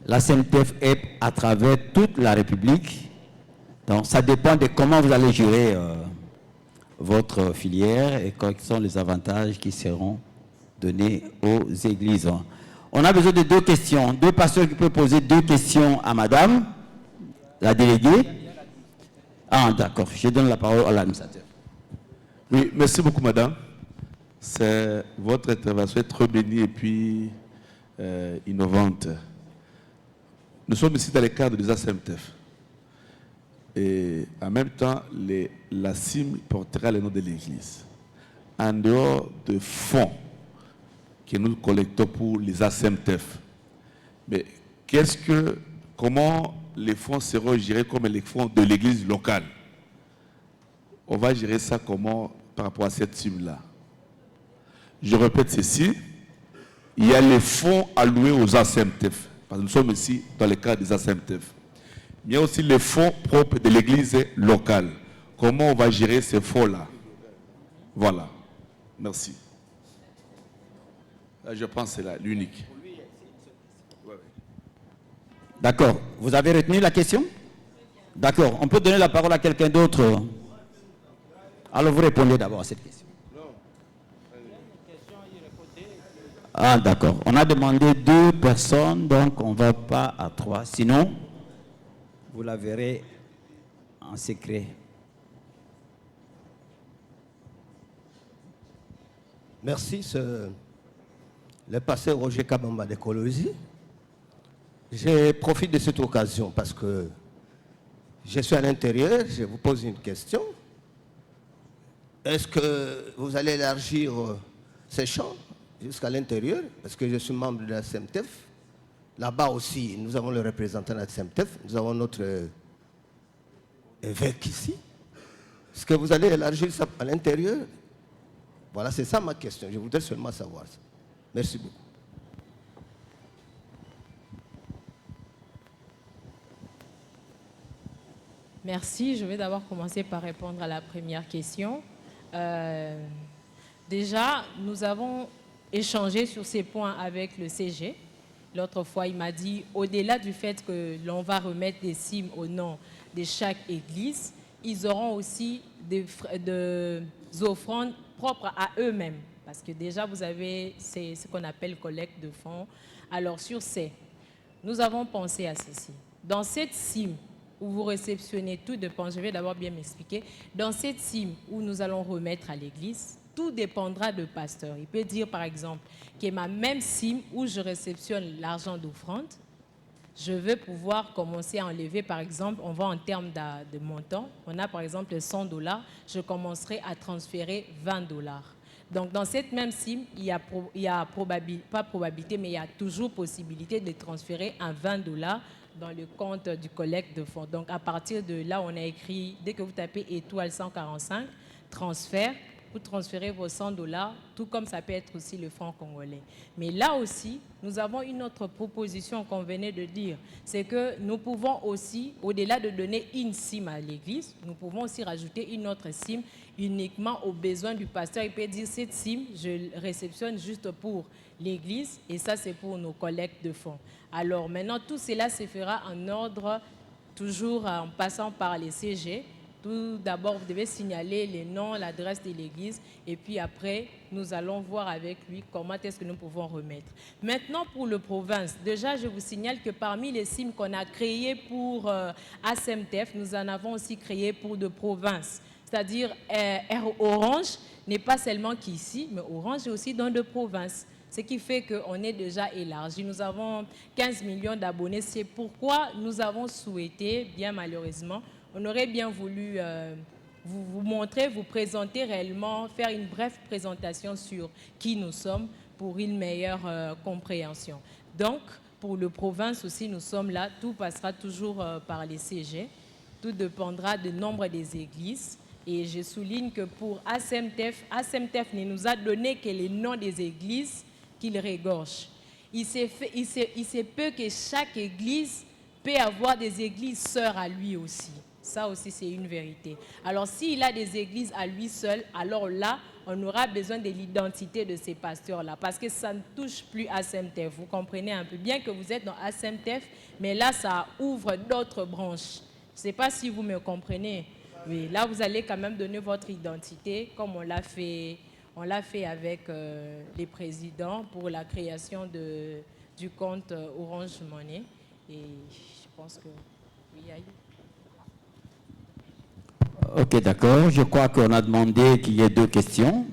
D: La CNTF est à travers toute la République. Donc, ça dépend de comment vous allez gérer votre filière et quels sont les avantages qui seront donnés aux églises. On a besoin de 2 questions. 2 pasteurs qui peuvent poser 2 questions à madame, la déléguée. Ah, d'accord. Je donne la parole à l'administrateur.
B: Oui, merci beaucoup, madame. Votre intervention est très bénie et puis innovante. Nous sommes ici dans le cadre des ASEMTEF. Et en même temps, la CIM portera le nom de l'Église. En dehors de fonds que nous collectons pour les ASEMTEF,
G: Mais comment les fonds seront gérés comme les fonds de l'église locale? On va gérer ça comment par rapport à cette cible-là? Je répète ceci, il y a les fonds alloués aux ACMTF, parce que nous sommes ici dans le cadre des ACMTF. Il y a aussi les fonds propres de l'église locale. Comment on va gérer ces fonds-là? Voilà. Merci. Là, je pense que c'est là, l'unique.
D: D'accord. Vous avez retenu la question? D'accord. On peut donner la parole à quelqu'un d'autre? Alors vous répondez d'abord à cette question. Ah d'accord. On a demandé 2 personnes, donc on ne va pas à 3. Sinon, vous la verrez en secret.
H: Merci, le pasteur Roger Kabamba d'Écologie. Je profite de cette occasion parce que je suis à l'intérieur, je vous pose une question. Est-ce que vous allez élargir ces champs jusqu'à l'intérieur? Parce que je suis membre de la CMTF. Là-bas aussi, nous avons le représentant de la CMTF, nous avons notre évêque ici. Est-ce que vous allez élargir ça à l'intérieur? Voilà, c'est ça ma question. Je voudrais seulement savoir ça. Merci beaucoup.
F: Merci. Je vais d'abord commencer par répondre à la première question. Déjà, nous avons échangé sur ces points avec le CG. L'autre fois, il m'a dit, au-delà du fait que l'on va remettre des cimes au nom de chaque église, ils auront aussi des offrandes propres à eux-mêmes. Parce que déjà, vous avez ce qu'on appelle collecte de fonds. Alors, sur ces, nous avons pensé à ceci. Dans cette cime, où vous réceptionnez tout dépend, je vais d'abord bien m'expliquer. Dans cette cime où nous allons remettre à l'église, tout dépendra du pasteur. Il peut dire par exemple que ma même cime où je réceptionne l'argent d'offrande, je veux pouvoir commencer à enlever par exemple, on va en termes de montant, on a par exemple $100, je commencerai à transférer $20. Donc dans cette même cime, il y a pas probabilité, mais il y a toujours possibilité de transférer un $20 dans le compte du collecte de fonds. Donc, à partir de là, on a écrit, dès que vous tapez étoile 145, transfert, vous transférez vos $100, tout comme ça peut être aussi le franc congolais. Mais là aussi, nous avons une autre proposition qu'on venait de dire, c'est que nous pouvons aussi, au-delà de donner une cime à l'église, nous pouvons aussi rajouter une autre cime uniquement aux besoins du pasteur. Il peut dire, cette cime, je réceptionne juste pour l'église et ça, c'est pour nos collectes de fonds. Alors maintenant, tout cela se fera en ordre, toujours en passant par les CG. Tout d'abord, vous devez signaler les noms, l'adresse de l'église et puis après, nous allons voir avec lui comment est-ce que nous pouvons remettre. Maintenant, pour le province, déjà, je vous signale que parmi les cimes qu'on a créées pour ACMTF, nous en avons aussi créé pour de provinces. C'est-à-dire, Orange n'est pas seulement qu'ici, mais Orange est aussi dans de provinces. Ce qui fait qu'on est déjà élargi. Nous avons 15 millions d'abonnés. C'est pourquoi nous avons souhaité, bien malheureusement, on aurait bien voulu vous montrer, vous présenter réellement, faire une brève présentation sur qui nous sommes pour une meilleure compréhension. Donc, pour le province aussi, nous sommes là. Tout passera toujours par les CG. Tout dépendra du nombre des églises. Et je souligne que pour ACMTF ne nous a donné que les noms des églises qu'il régorge. Il se peut que chaque église peut avoir des églises sœurs à lui aussi. Ça aussi, c'est une vérité. Alors, s'il a des églises à lui seul, alors là, on aura besoin de l'identité de ces pasteurs-là, parce que ça ne touche plus ACMTF. Vous comprenez un peu, bien que vous êtes dans ACMTF, mais là, ça ouvre d'autres branches. Je ne sais pas si vous me comprenez. Oui, là, vous allez quand même donner votre identité, comme on l'a fait avec les présidents pour la création du compte Orange Money. Et je pense que oui, il y a eu.
D: Ok, d'accord. Je crois qu'on a demandé qu'il y ait 2 questions.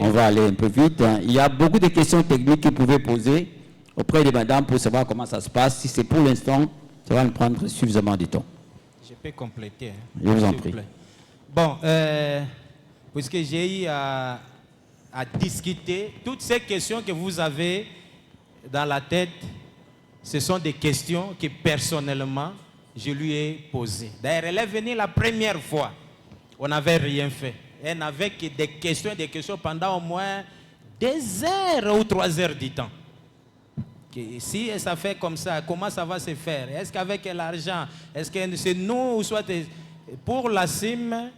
D: On va aller un peu vite. Il y a beaucoup de questions techniques que vous pouvez poser auprès des madames pour savoir comment ça se passe. Si c'est pour l'instant, ça va nous prendre suffisamment de temps.
E: Je peux compléter.
D: Je vous en prie.
E: Bon, puisque j'ai eu à discuter toutes ces questions que vous avez dans la tête, Ce sont des questions que personnellement, je lui ai posées. D'ailleurs, elle est venue la première fois. On n'avait rien fait. Elle n'avait que des questions pendant au moins des heures ou 3 heures du temps. Si ça fait comme ça, comment ça va se faire? Est-ce qu'avec l'argent, est-ce que c'est nous ou soit pour la CIM,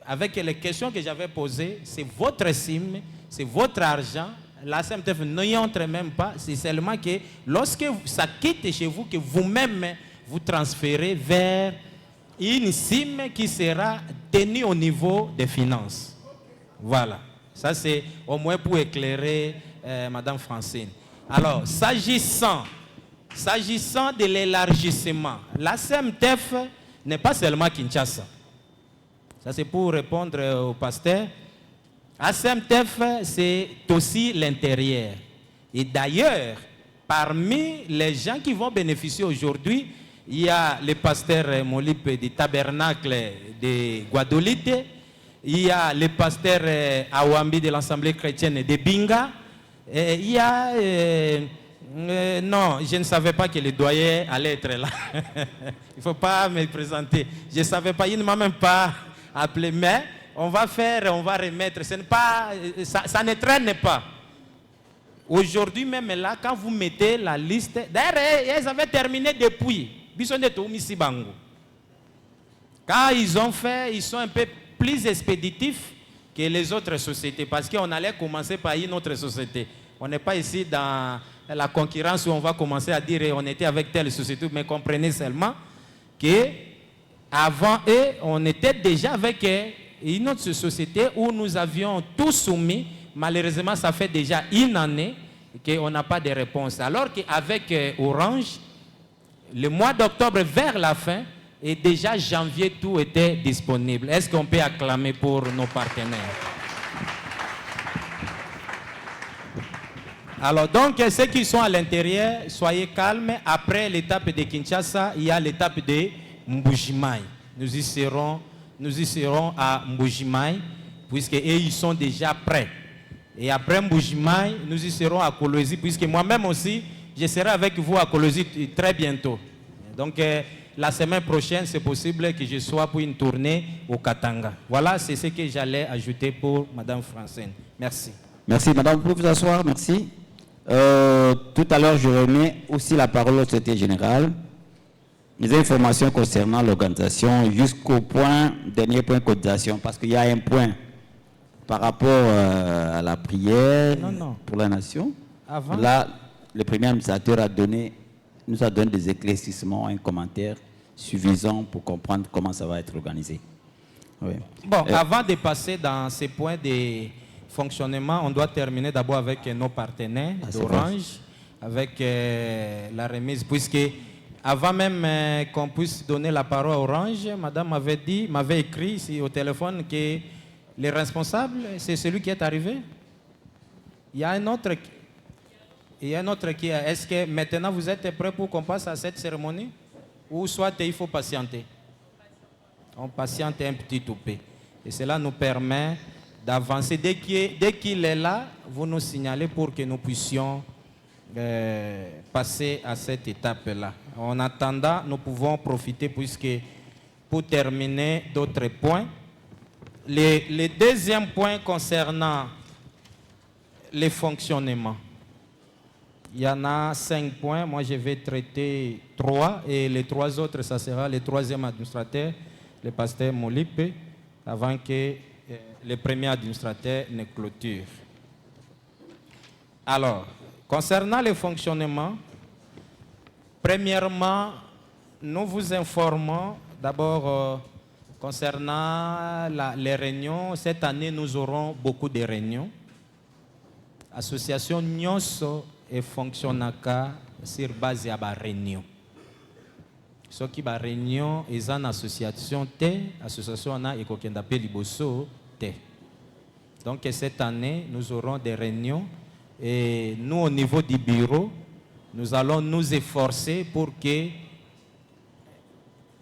E: avec les questions que j'avais posées, c'est votre CIM, c'est votre argent. La CMTF n'y entre même pas. C'est seulement que lorsque ça quitte chez vous, que vous-même vous transférez vers une CIM qui sera tenue au niveau des finances. Voilà. Ça, c'est au moins pour éclairer Madame Francine. Alors, s'agissant de l'élargissement, la CMTF n'est pas seulement Kinshasa. Ça, c'est pour répondre au pasteur. La CMTF, c'est aussi l'intérieur. Et d'ailleurs, parmi les gens qui vont bénéficier aujourd'hui, il y a le pasteur Molipe du tabernacle de Guadolite, il y a le pasteur Awambi de l'Assemblée chrétienne de Binga, et il y a... non, je ne savais pas que le doyen allait être là. Il ne faut pas me présenter. Je ne savais pas, il ne m'a même pas appelé, mais on va remettre. Ce n'est pas, ça ne traîne pas. Aujourd'hui même là, quand vous mettez la liste, d'ailleurs, ils avaient terminé depuis. Quand ils ont fait, ils sont un peu plus expéditifs que les autres sociétés, parce qu'on allait commencer par une autre société. On n'est pas ici dans la concurrence où on va commencer à dire on était avec telle société, mais comprenez seulement qu'avant eux, on était déjà avec une autre société où nous avions tout soumis. Malheureusement, ça fait déjà une année qu'on n'a pas de réponse. Alors qu'avec Orange, le mois d'octobre vers la fin, et déjà janvier, tout était disponible. Est-ce qu'on peut acclamer pour nos partenaires? Alors donc, ceux qui sont à l'intérieur, soyez calmes. Après l'étape de Kinshasa, il y a l'étape de Mbujimaï. Nous y serons à Mbujimaï, puisque ils sont déjà prêts. Et après Mbujimaï, nous y serons à Kolwezi, puisque moi-même aussi, je serai avec vous à Kolwezi très bientôt. Donc, la semaine prochaine, c'est possible que je sois pour une tournée au Katanga. Voilà, c'est ce que j'allais ajouter pour Madame Francine. Merci.
D: Merci, Madame. Vous pouvez vous asseoir. Merci. Tout à l'heure, je remets aussi la parole au secrétaire général. Les informations concernant l'organisation jusqu'au dernier point de cotisation, parce qu'il y a un point par rapport à la prière pour la nation.
E: Avant.
D: Là, le premier administrateur nous a donné des éclaircissements, un commentaire suffisant pour comprendre comment ça va être organisé. Oui.
E: Bon, avant de passer dans ces points de fonctionnement, on doit terminer d'abord avec nos partenaires d'Orange, avec la remise, puisque avant même qu'on puisse donner la parole à Orange, madame m'avait écrit ici au téléphone que le responsable, c'est celui qui est arrivé. Il y a un autre qui est. Est-ce que maintenant vous êtes prêts pour qu'on passe à cette cérémonie? Ou soit il faut patienter? On patiente un petit peu. Et cela nous permet d'avancer. Dès qu'il est là, vous nous signalez pour que nous puissions passer à cette étape-là. En attendant, nous pouvons profiter, puisque pour terminer d'autres points, le deuxième point concernant les fonctionnements. Il y en a 5 points. Moi, je vais traiter 3. Et les 3 autres, ça sera le troisième administrateur, le pasteur Molipe, avant que le premier administrateur ne clôture. Alors, concernant le fonctionnement, premièrement, nous vous informons d'abord concernant les réunions. Cette année, nous aurons beaucoup de réunions. Association Nyoso et fonctionnaka sur base à la réunion. Ce qui est réunion est une association association a ekokendapé liboso te. Donc cette année, nous aurons des réunions et nous au niveau du bureau, nous allons nous efforcer pour que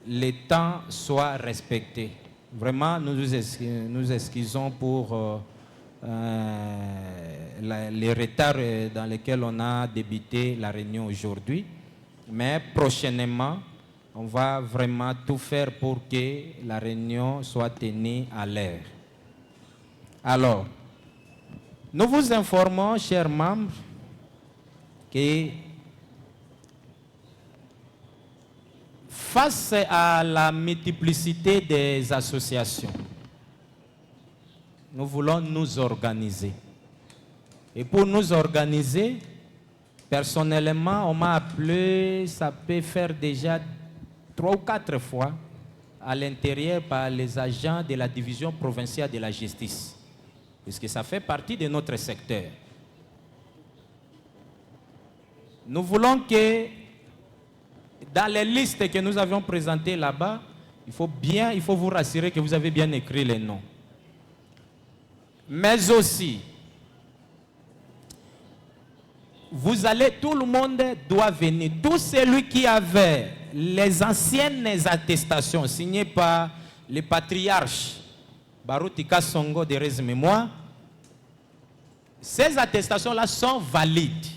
E: les temps soient respectés. Vraiment, nous nous excusons pour les retards dans lesquels on a débuté la réunion aujourd'hui. Mais prochainement, on va vraiment tout faire pour que la réunion soit tenue à l'heure. Alors, nous vous informons, chers membres, que face à la multiplicité des associations, nous voulons nous organiser. Et pour nous organiser, personnellement, on m'a appelé, ça peut faire déjà 3 ou 4 fois à l'intérieur par les agents de la division provinciale de la justice, puisque ça fait partie de notre secteur. Nous voulons que dans les listes que nous avions présentées là-bas, il faut vous rassurer que vous avez bien écrit les noms. Mais aussi, tout le monde doit venir. Tout celui qui avait les anciennes attestations signées par le patriarche Barutika Songo de Rez Mémoire, ces attestations-là sont valides.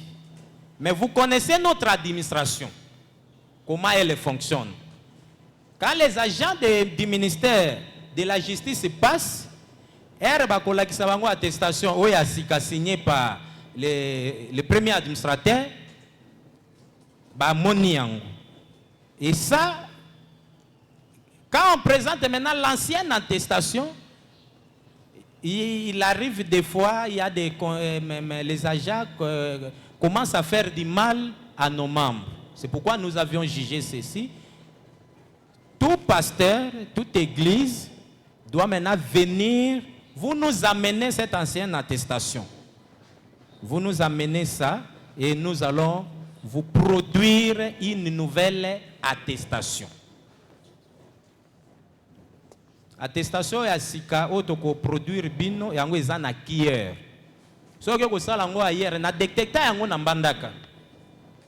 E: Mais vous connaissez notre administration, comment elle fonctionne. Quand les agents du ministère de la justice passent, une attestation signée par le premier administrateur, et ça, quand on présente maintenant l'ancienne attestation, il arrive des fois, il y a les agents commencent à faire du mal à nos membres. C'est pourquoi nous avions jugé ceci. Tout pasteur, toute église doit maintenant venir, vous nous amenez cette ancienne attestation. Vous nous amenez ça et nous allons vous produire une nouvelle attestation. Attestation ya sika otoko produire bino yango ezana kier. So que ça lango hier na détecter yango na Mbandaka.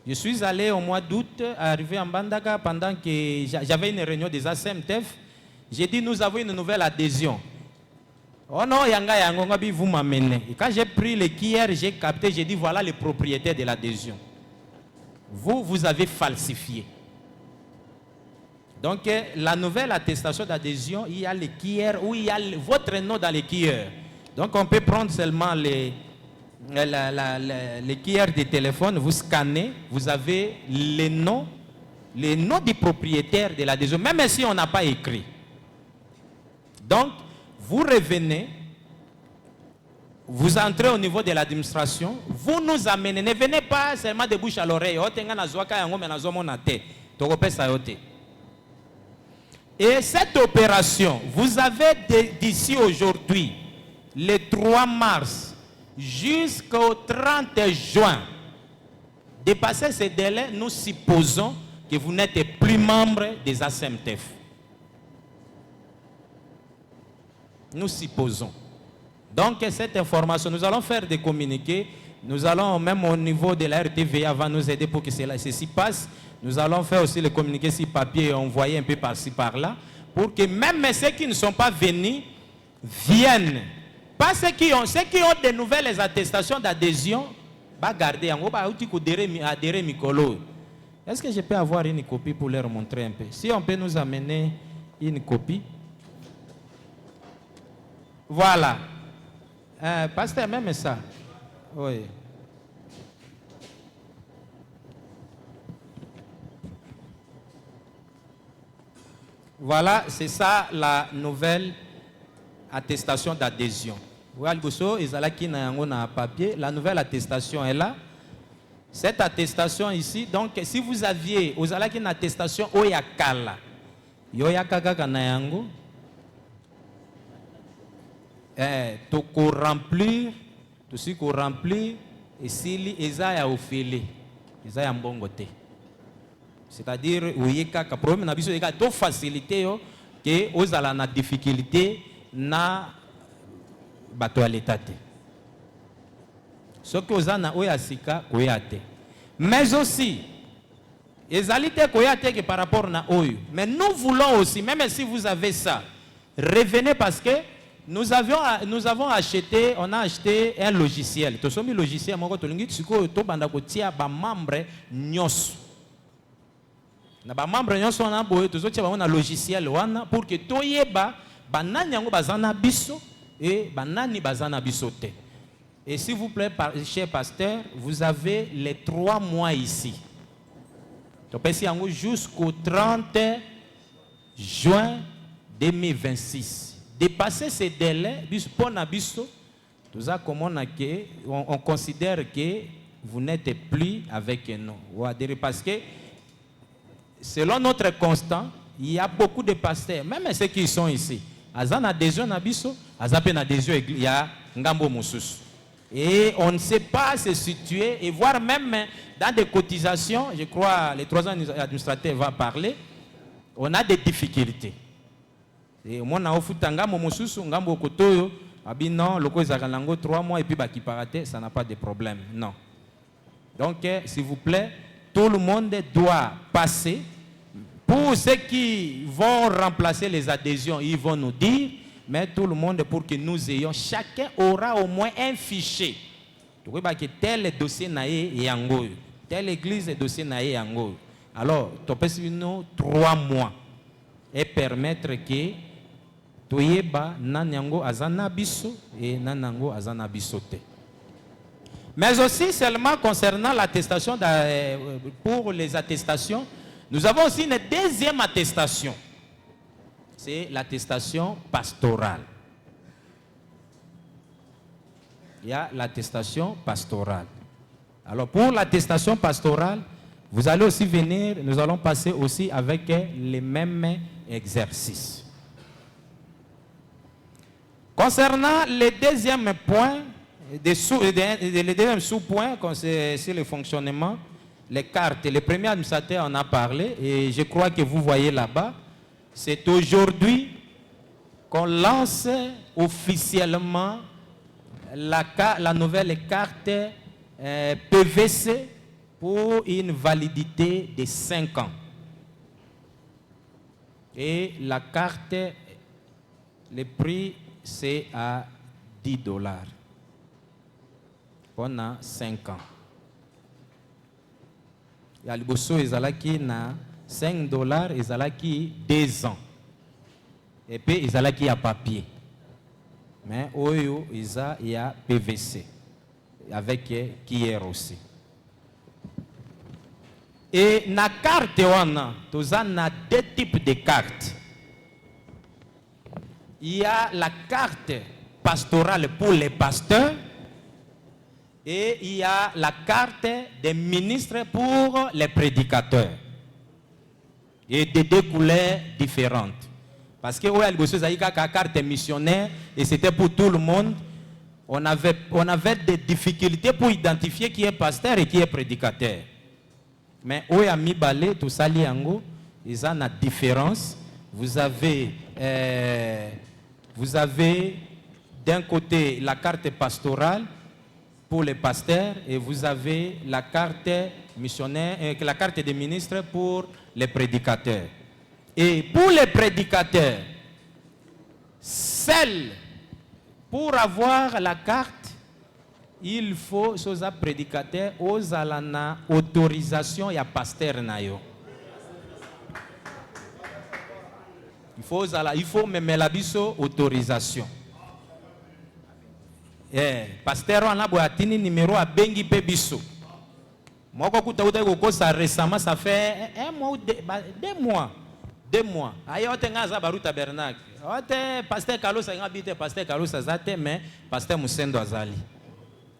E: Je suis allé au mois d'août, arrivé en Mbandaka pendant que j'avais une réunion des ASMTF. J'ai dit nous avons une nouvelle adhésion. Oh non, vous m'amenez. Et quand j'ai pris le kier, j'ai capté, j'ai dit voilà le propriétaire de l'adhésion. Vous avez falsifié. Donc la nouvelle attestation d'adhésion, il y a le kier ou il y a votre nom dans le kier. Donc on peut prendre seulement les kier de téléphone, vous scannez, vous avez les noms du propriétaire de l'adhésion, même si on n'a pas écrit. Donc, vous revenez, vous entrez au niveau de l'administration, vous nous amenez, ne venez pas seulement de bouche à l'oreille. Et cette opération, vous avez d'ici aujourd'hui, le 3 mars, jusqu'au 30 juin, dépasser ce délai, nous supposons que vous n'êtes plus membre des ASMTF. Nous supposons. Donc cette information, nous allons faire des communiqués, nous allons même au niveau de la RTVA va nous aider pour que ceci passe. Nous allons faire aussi les communiqués sur papier et envoyer un peu par-ci par-là, pour que même ceux qui ne sont pas venus viennent. Pas ceux qui ont de nouvelles attestations d'adhésion, bah garder en adhérer Mikolo. Est-ce que je peux avoir une copie pour leur montrer un peu? Si on peut nous amener une copie. Voilà. Pasteur, même ça. Oui. Voilà, c'est ça la nouvelle attestation d'adhésion. La nouvelle attestation est là. Cette attestation ici, donc si vous aviez une attestation Oyakala, Yoyakaka Nayango, tout remplir, tout ce qu'on remplit, et s'il y a au filet, il y a un bon côté. C'est-à-dire, oui, le problème c'est que facilité que vous avez une difficulté na bato à l'état. Ce que vous avez asika koyate. Mais aussi, les alités koyate que par rapport à oyo. Mais nous voulons aussi, même si vous avez ça, revenez parce que nous avons acheté, on a acheté un logiciel. Tout ce logiciel, moi, tout le monde, tout banda kotia ba membre nyos. Na ba membre nyonso wana boye tozotia bango na logiciel wana pour que toyeba banani yango bazana biso et banani bazana biso te. Et s'il vous plaît, cher pasteur, vous avez les 3 mois ici. Donc, jusqu'au 30 juin 2026. Dépasser ces délais, on considère que vous n'êtes plus avec nous. Parce que, selon notre constat, il y a beaucoup de pasteurs, même ceux qui sont ici. Azan adhésion à Bisso, Azapen adhésion il y a Ngambo Moussous. Et on ne sait pas se situer et voir même dans des cotisations, je crois les 3 administrateurs vont parler, on a des difficultés. Et moi, on a offert Ngambo Moussous, Ngambo Kotoyo, abi non, le cause 3 mois et puis qui paraît, ça n'a pas de problème. Non. Donc, s'il vous plaît, tout le monde doit passer. Pour ceux qui vont remplacer les adhésions, ils vont nous dire, mais tout le monde, pour que nous ayons, chacun aura au moins un fichier. Tu vois que tel dossier naïe yango, telle église dossier naïe yango. Alors, tu peux nous 3 mois et permettre que toyeba nanyango azana biso et nanango azana bisote. Mais aussi seulement concernant l'attestation pour les attestations, nous avons aussi une deuxième attestation. C'est l'attestation pastorale. Il y a l'attestation pastorale. Alors pour l'attestation pastorale, vous allez aussi venir, nous allons passer aussi avec les mêmes exercices. Concernant le deuxième point, le deuxième sous-point, c'est le fonctionnement, les cartes. Le premier administrateur en a parlé et je crois que vous voyez là-bas. C'est aujourd'hui qu'on lance officiellement la nouvelle carte PVC pour une validité de 5 ans. Et la carte, le prix, c'est à $10. On a 5 ans. Il y a le bosso ezalaki na $5 ezalaki 2 ans. Et puis ezalaki à papier. Mais oyo il y a PVC avec QR aussi. Et na carte wana toza na 2 types de cartes. Il y a la carte pastorale pour les pasteurs. Et il y a la carte des ministres pour les prédicateurs. Et de 2 couleurs différentes. Parce que la carte missionnaire, et c'était pour tout le monde. On avait des difficultés pour identifier qui est pasteur et qui est prédicateur. Mais à Mibale, tout ça, il y a une différence. Vous avez d'un côté la carte pastorale pour les pasteurs et vous avez la carte missionnaire, la carte des ministres pour les prédicateurs. Et pour les prédicateurs, seul pour avoir la carte, il faut chose à prédicateur aux alana autorisation et à pasteur nayo. Il faut même la biso autorisation. Pasteur on a boatini numéro à bengi pe biso. Moi quand ça récemment ça fait 1 mois ou 2 mois. 2 mois. Ayo tenga za baruta Bernac. Ote pasteur Carlos ngabite pasteur Carlos azate mais pasteur Musendo azali.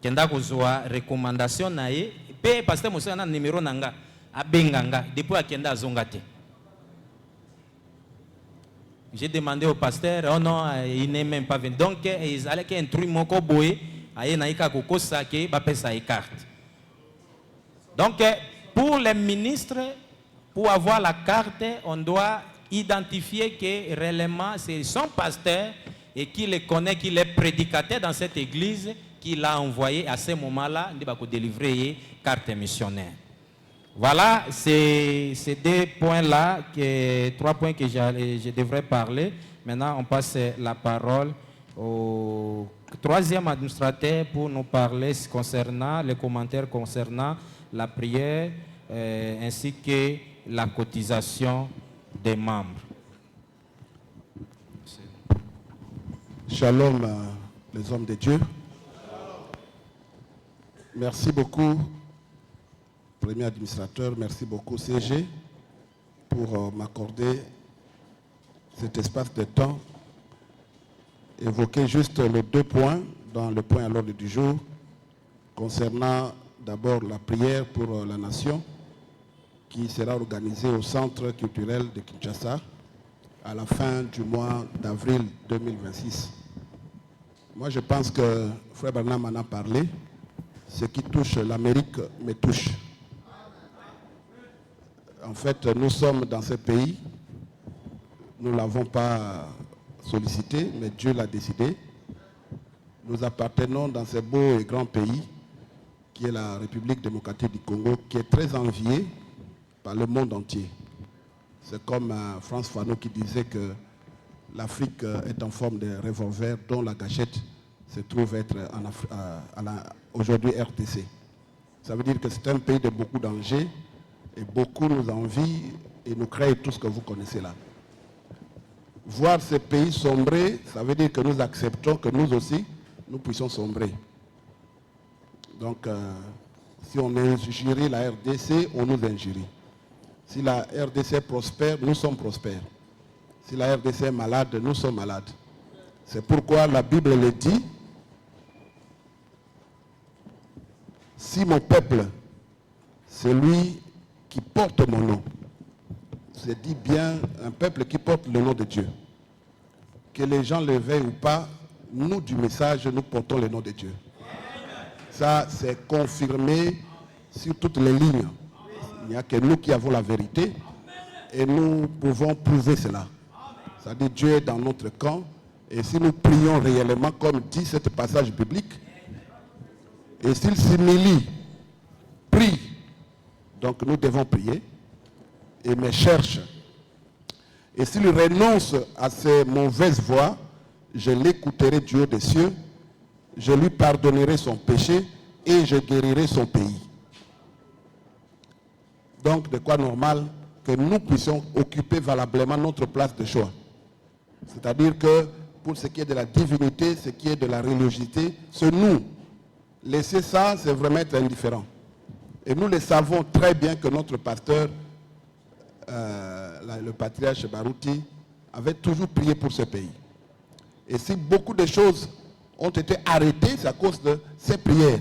E: Kenda kozwa recommandation nae pe pasteur Musendo na numéro nanga abenganga depuis akenda azongate. J'ai demandé au pasteur, oh non, il n'est même pas venu. Donc, ils allaient qu'un truc moko boé, aïe naïka koko sake, bapé sa carte. Donc, pour les ministres, pour avoir la carte, on doit identifier que réellement c'est son pasteur et qu'il le connaît, qu'il est prédicateur dans cette église, qu'il a envoyé à ce moment-là, il va délivrer carte missionnaire. Voilà, c'est ces 2 points-là, 3 points que je devrais parler. Maintenant, on passe la parole au 3e administrateur pour nous parler concernant les commentaires concernant la prière ainsi que la cotisation des membres.
I: Shalom, les hommes de Dieu. Merci beaucoup, premier administrateur, merci beaucoup CG pour m'accorder cet espace de temps. Évoquer juste les 2 points dans le point à l'ordre du jour concernant d'abord la prière pour la nation qui sera organisée au Centre culturel de Kinshasa à la fin du mois d'avril 2026. Moi, je pense que Frère Branham en a parlé. Ce qui touche l'Amérique me touche. En fait, nous sommes dans ce pays. Nous ne l'avons pas sollicité, mais Dieu l'a décidé. Nous appartenons dans ce beau et grand pays qui est la République démocratique du Congo, qui est très enviée par le monde entier. C'est comme France Fanon qui disait que l'Afrique est en forme de revolver dont la gâchette se trouve être aujourd'hui RDC. Ça veut dire que c'est un pays de beaucoup dangers et beaucoup nous envient et nous créent tout ce que vous connaissez là. Voir ce pays sombrer, ça veut dire que nous acceptons que nous aussi, nous puissions sombrer. Donc, si on injurie la RDC, on nous injurie. Si la RDC prospère, nous sommes prospères. Si la RDC est malade, nous sommes malades. C'est pourquoi la Bible le dit. Si mon peuple, celui qui porte mon nom, c'est dit bien un peuple qui porte le nom de Dieu. Que les gens le veuillent ou pas, nous du message, nous portons le nom de Dieu. Ça, c'est confirmé sur toutes les lignes. Il n'y a que nous qui avons la vérité et nous pouvons prouver cela. C'est-à-dire Dieu est dans notre camp et si nous prions réellement, comme dit ce passage biblique, et s'il s'humilie, prie, donc nous devons prier, et me cherche. Et s'il renonce à ses mauvaises voies, je l'écouterai du haut des cieux, je lui pardonnerai son péché et je guérirai son pays. Donc, de quoi normal que nous puissions occuper valablement notre place de choix. C'est-à-dire que pour ce qui est de la divinité, ce qui est de la religiosité, c'est nous. Laisser ça, c'est vraiment être indifférent. Et nous le savons très bien que notre pasteur, le patriarche Barouti, avait toujours prié pour ce pays. Et si beaucoup de choses ont été arrêtées, c'est à cause de ces prières.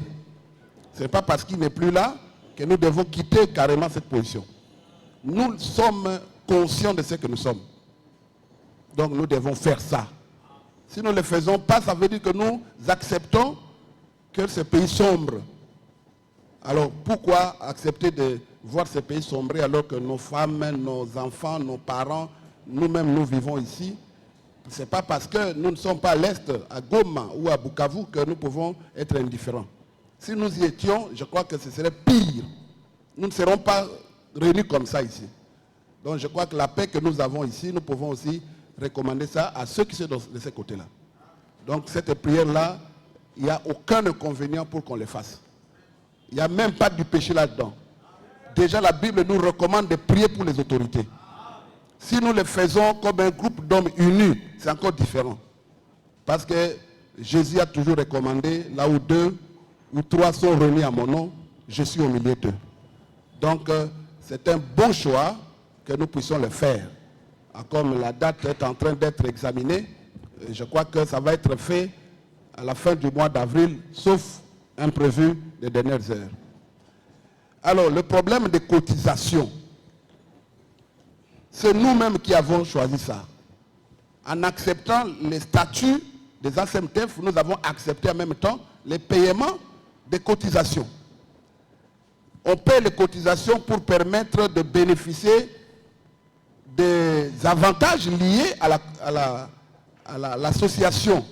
I: Ce n'est pas parce qu'il n'est plus là que nous devons quitter carrément cette position. Nous sommes conscients de ce que nous sommes. Donc nous devons faire ça. Si nous ne le faisons pas, ça veut dire que nous acceptons que ce pays sombre. Alors pourquoi accepter de voir ce pays sombrer alors que nos femmes, nos enfants, nos parents, nous-mêmes nous vivons ici? Ce n'est pas parce que nous ne sommes pas à l'Est, à Goma ou à Bukavu que nous pouvons être indifférents. Si nous y étions, je crois que ce serait pire. Nous ne serons pas réunis comme ça ici. Donc je crois que la paix que nous avons ici, nous pouvons aussi recommander ça à ceux qui sont de ce côté-là. Donc cette prière-là, il n'y a aucun inconvénient pour qu'on le fasse. Il n'y a même pas du péché là-dedans. Déjà la Bible nous recommande de prier pour les autorités. Si nous le faisons comme un groupe d'hommes unis, c'est encore différent. Parce que Jésus a toujours recommandé, là où 2 ou 3 sont réunis à mon nom, je suis au milieu d'eux. Donc c'est un bon choix que nous puissions le faire. Comme la date est en train d'être examinée, je crois que ça va être fait à la fin du mois d'avril, sauf imprévu des dernières heures. Alors, le problème des cotisations, c'est nous-mêmes qui avons choisi ça. En acceptant les statuts des ASMTF, nous avons accepté en même temps les paiements des cotisations. On paie les cotisations pour permettre de bénéficier des avantages liés à l'association.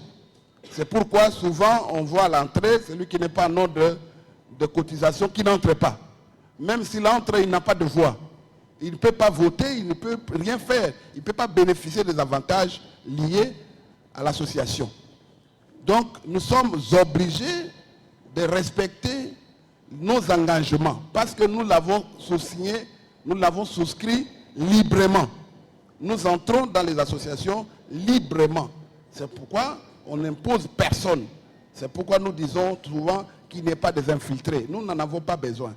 I: C'est pourquoi souvent on voit à l'entrée celui qui n'est pas en ordre de cotisation qui n'entre pas. Même s'il entre, il n'a pas de voix. Il ne peut pas voter, il ne peut rien faire. Il ne peut pas bénéficier des avantages liés à l'association. Donc nous sommes obligés de respecter nos engagements parce que nous l'avons sous-signé nous l'avons souscrit librement. Nous entrons dans les associations librement. C'est pourquoi on n'impose personne. C'est pourquoi nous disons souvent qu'il n'y ait pas des infiltrés. Nous n'en avons pas besoin.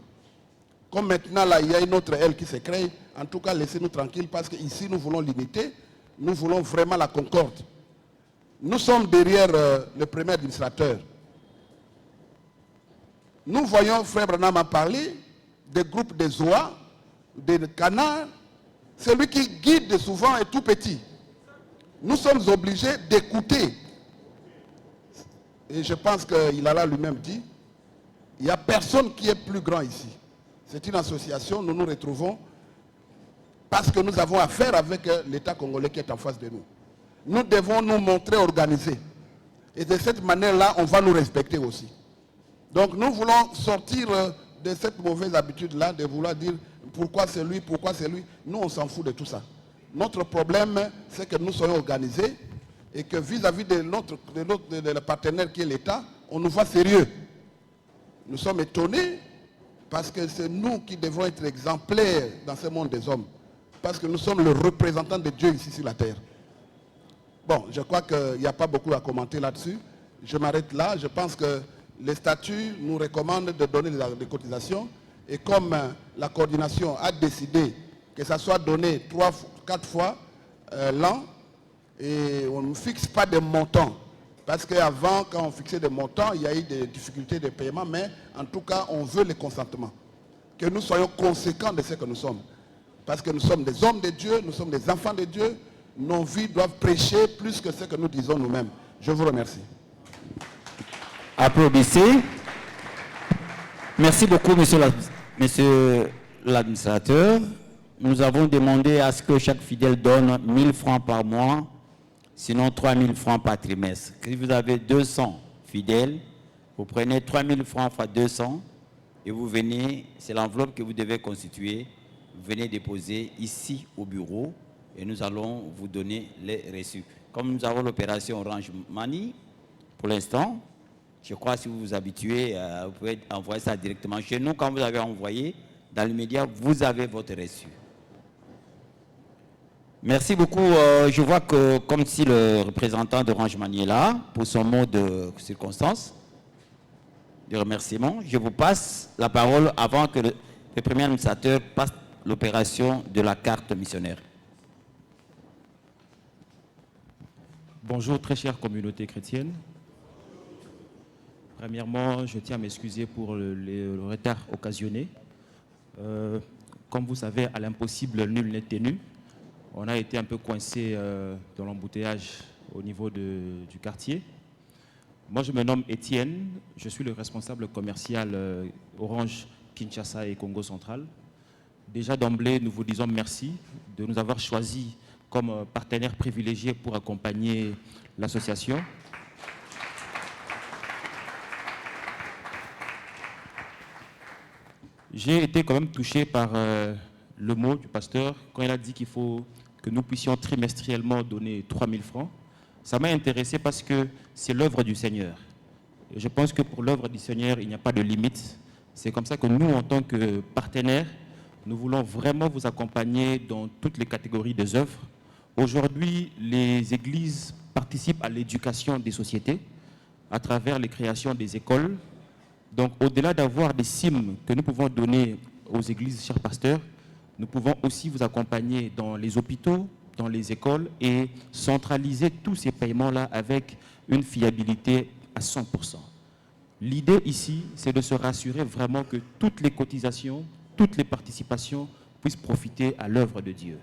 I: Comme maintenant, là, il y a une autre aile qui se crée. En tout cas, laissez-nous tranquilles parce qu'ici, nous voulons l'unité. Nous voulons vraiment la concorde. Nous sommes derrière le premier administrateur. Nous voyons Frère Branham parler des groupes des oies, des canards. Celui qui guide souvent est tout petit. Nous sommes obligés d'écouter. Et je pense qu'il a là lui-même dit, il n'y a personne qui est plus grand ici. C'est une association, nous nous retrouvons parce que nous avons affaire avec l'État congolais qui est en face de nous. Nous devons nous montrer organisés. Et de cette manière-là, on va nous respecter aussi. Donc nous voulons sortir de cette mauvaise habitude-là, de vouloir dire pourquoi c'est lui, pourquoi c'est lui. Nous, on s'en fout de tout ça. Notre problème, c'est que nous soyons organisés et que vis-à-vis de notre partenaire qui est l'État, on nous voit sérieux. Nous sommes étonnés parce que c'est nous qui devons être exemplaires dans ce monde des hommes. Parce que nous sommes le représentant de Dieu ici sur la terre. Bon, je crois qu'il n'y a pas beaucoup à commenter là-dessus. Je m'arrête là. Je pense que les statuts nous recommandent de donner des cotisations. Et comme la coordination a décidé que ça soit donné 3-4 fois l'an, et on ne fixe pas de montants. Parce qu'avant, quand on fixait des montants, il y a eu des difficultés de paiement, mais en tout cas, on veut le consentement. Que nous soyons conséquents de ce que nous sommes. Parce que nous sommes des hommes de Dieu, nous sommes des enfants de Dieu. Nos vies doivent prêcher plus que ce que nous disons nous-mêmes. Je vous remercie.
D: Applaudissez. Merci beaucoup, monsieur l'administrateur. Nous avons demandé à ce que chaque fidèle donne 1000 francs par mois, sinon 3000 francs par trimestre. Si vous avez 200 fidèles, vous prenez 3000 francs fois 200 et vous venez, c'est l'enveloppe que vous devez constituer, vous venez déposer ici au bureau et nous allons vous donner les reçus. Comme nous avons l'opération Orange Money, pour l'instant, je crois que si vous vous habituez, vous pouvez envoyer ça directement chez nous. Quand vous avez envoyé, dans les médias, vous avez votre reçu. Merci beaucoup. Je vois que comme si le représentant d'Orange Money est là, pour son mot de circonstance, de remerciement, je vous passe la parole avant que le premier administrateur passe l'opération de la carte missionnaire.
J: Bonjour, très chère communauté chrétienne. Premièrement, je tiens à m'excuser pour le retard occasionné. Comme vous savez, à l'impossible, nul n'est tenu. On a été un peu coincé dans l'embouteillage au niveau du quartier. Moi, je me nomme Étienne. Je suis le responsable commercial Orange, Kinshasa et Congo Central. Déjà d'emblée, nous vous disons merci de nous avoir choisis comme partenaire privilégié pour accompagner l'association. J'ai été quand même touché par le mot du pasteur quand il a dit qu'il faut que nous puissions trimestriellement donner 3000 francs. Ça m'a intéressé parce que c'est l'œuvre du Seigneur. Et je pense que pour l'œuvre du Seigneur, il n'y a pas de limite. C'est comme ça que nous, en tant que partenaires, nous voulons vraiment vous accompagner dans toutes les catégories des œuvres. Aujourd'hui, les églises participent à l'éducation des sociétés à travers les créations des écoles. Donc, au-delà d'avoir des cimes que nous pouvons donner aux églises, chers pasteurs, nous pouvons aussi vous accompagner dans les hôpitaux, dans les écoles et centraliser tous ces paiements-là avec une fiabilité à 100%. L'idée ici, c'est de se rassurer vraiment que toutes les cotisations, toutes les participations puissent profiter à l'œuvre de Dieu.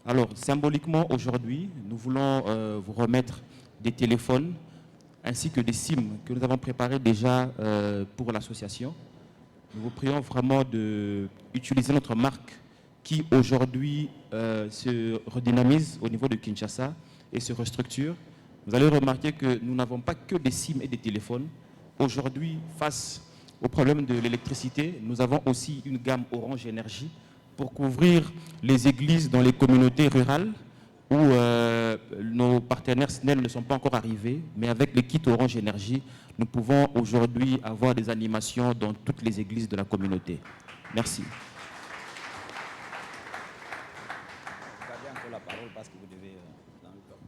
J: Alors, symboliquement, aujourd'hui, nous voulons vous remettre des téléphones ainsi que des SIM que nous avons préparés déjà pour l'association. Nous vous prions vraiment d'utiliser notre marque qui aujourd'hui se redynamise au niveau de Kinshasa et se restructure. Vous allez remarquer que nous n'avons pas que des SIM et des téléphones. Aujourd'hui, face au problème de l'électricité, nous avons aussi une gamme Orange Énergie pour couvrir les églises dans les communautés rurales où nos partenaires SNEL ne sont pas encore arrivés, mais avec les kits Orange Énergie, nous pouvons aujourd'hui avoir des animations dans toutes les églises de la communauté. Merci.
D: parole parce que vous devez dans le temps.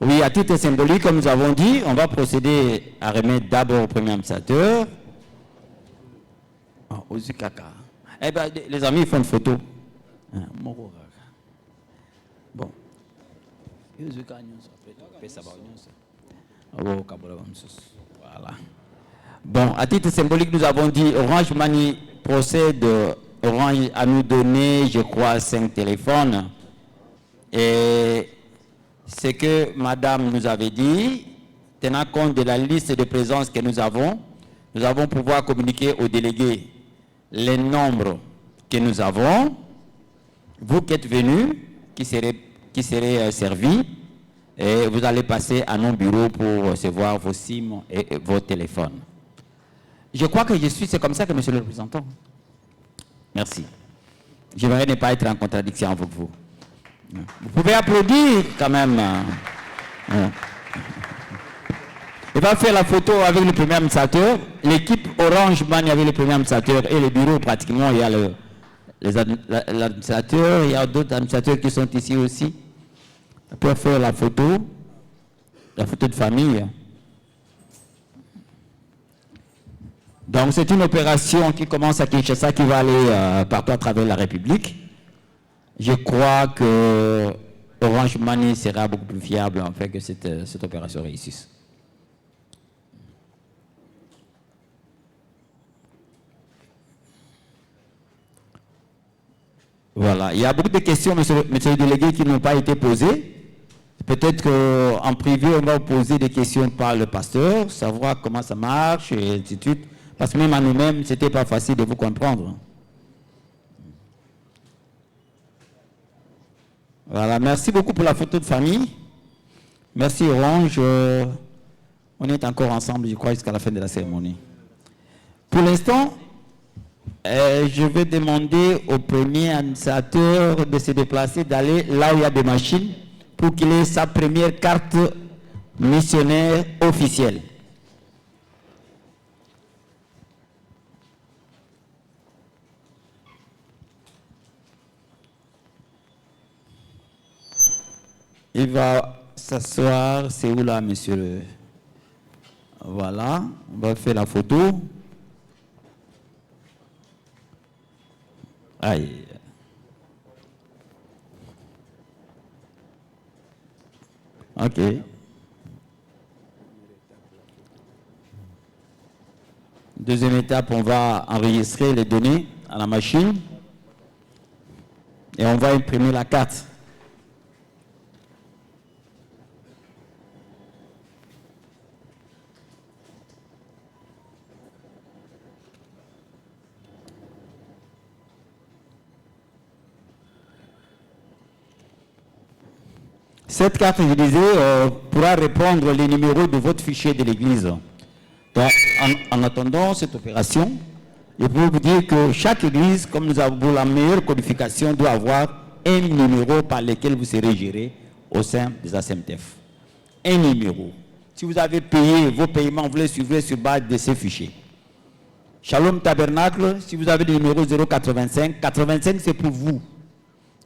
D: Oui, à titre symbolique, comme nous avons dit, on va procéder à remettre d'abord au premier administrateur. Aux Kaka. Eh bien, les amis, ils font une photo. Bon. Voilà. Bon, à titre symbolique, nous avons dit Orange Money procède Orange à nous donner, je crois, 5 téléphones. Et ce que madame nous avait dit, tenant compte de la liste de présence que nous avons pouvoir communiquer aux délégués les nombres que nous avons, vous qui êtes venus, qui serez servis, et vous allez passer à nos bureaux pour recevoir vos SIM et vos téléphones. Je crois que c'est comme ça que monsieur le représentant. Merci. J'aimerais ne pas être en contradiction avec vous. Vous pouvez applaudir quand même. Il va faire la photo avec le premier administrateur. L'équipe Orange Money avec le premier administrateur et le bureau, pratiquement, il y a l'administrateur, il y a d'autres administrateurs qui sont ici aussi. On peut faire la photo de famille. Donc c'est une opération qui commence à Kinshasa, qui va aller partout à travers la République. Je crois que Orange Money sera beaucoup plus fiable en fait que cette opération réussisse. Voilà, il y a beaucoup de questions, monsieur le délégué, qui n'ont pas été posées. Peut-être qu'en privé, on va poser des questions par le pasteur, savoir comment ça marche, et ainsi de suite. Parce que même à nous-mêmes, ce n'était pas facile de vous comprendre. Voilà, merci beaucoup pour la photo de famille. Merci Orange. On est encore ensemble, je crois, jusqu'à la fin de la cérémonie. Pour l'instant, je vais demander au premier administrateur de se déplacer, d'aller là où il y a des machines pour qu'il ait sa première carte missionnaire officielle. Il va s'asseoir, c'est où là, monsieur? Voilà, on va faire la photo. Aïe. Ok. Deuxième étape, on va enregistrer les données à la machine et on va imprimer la carte. Cette carte, je disais, pourra répondre les numéros de votre fichier de l'église. Donc, en attendant cette opération, je peux vous dire que chaque église, comme nous avons la meilleure codification, doit avoir un numéro par lequel vous serez géré au sein des ASEMTEF. Un numéro. Si vous avez payé vos paiements, vous les suivrez sur base de ces fichiers. Shalom Tabernacle, si vous avez le numéro 085, 85 c'est pour vous.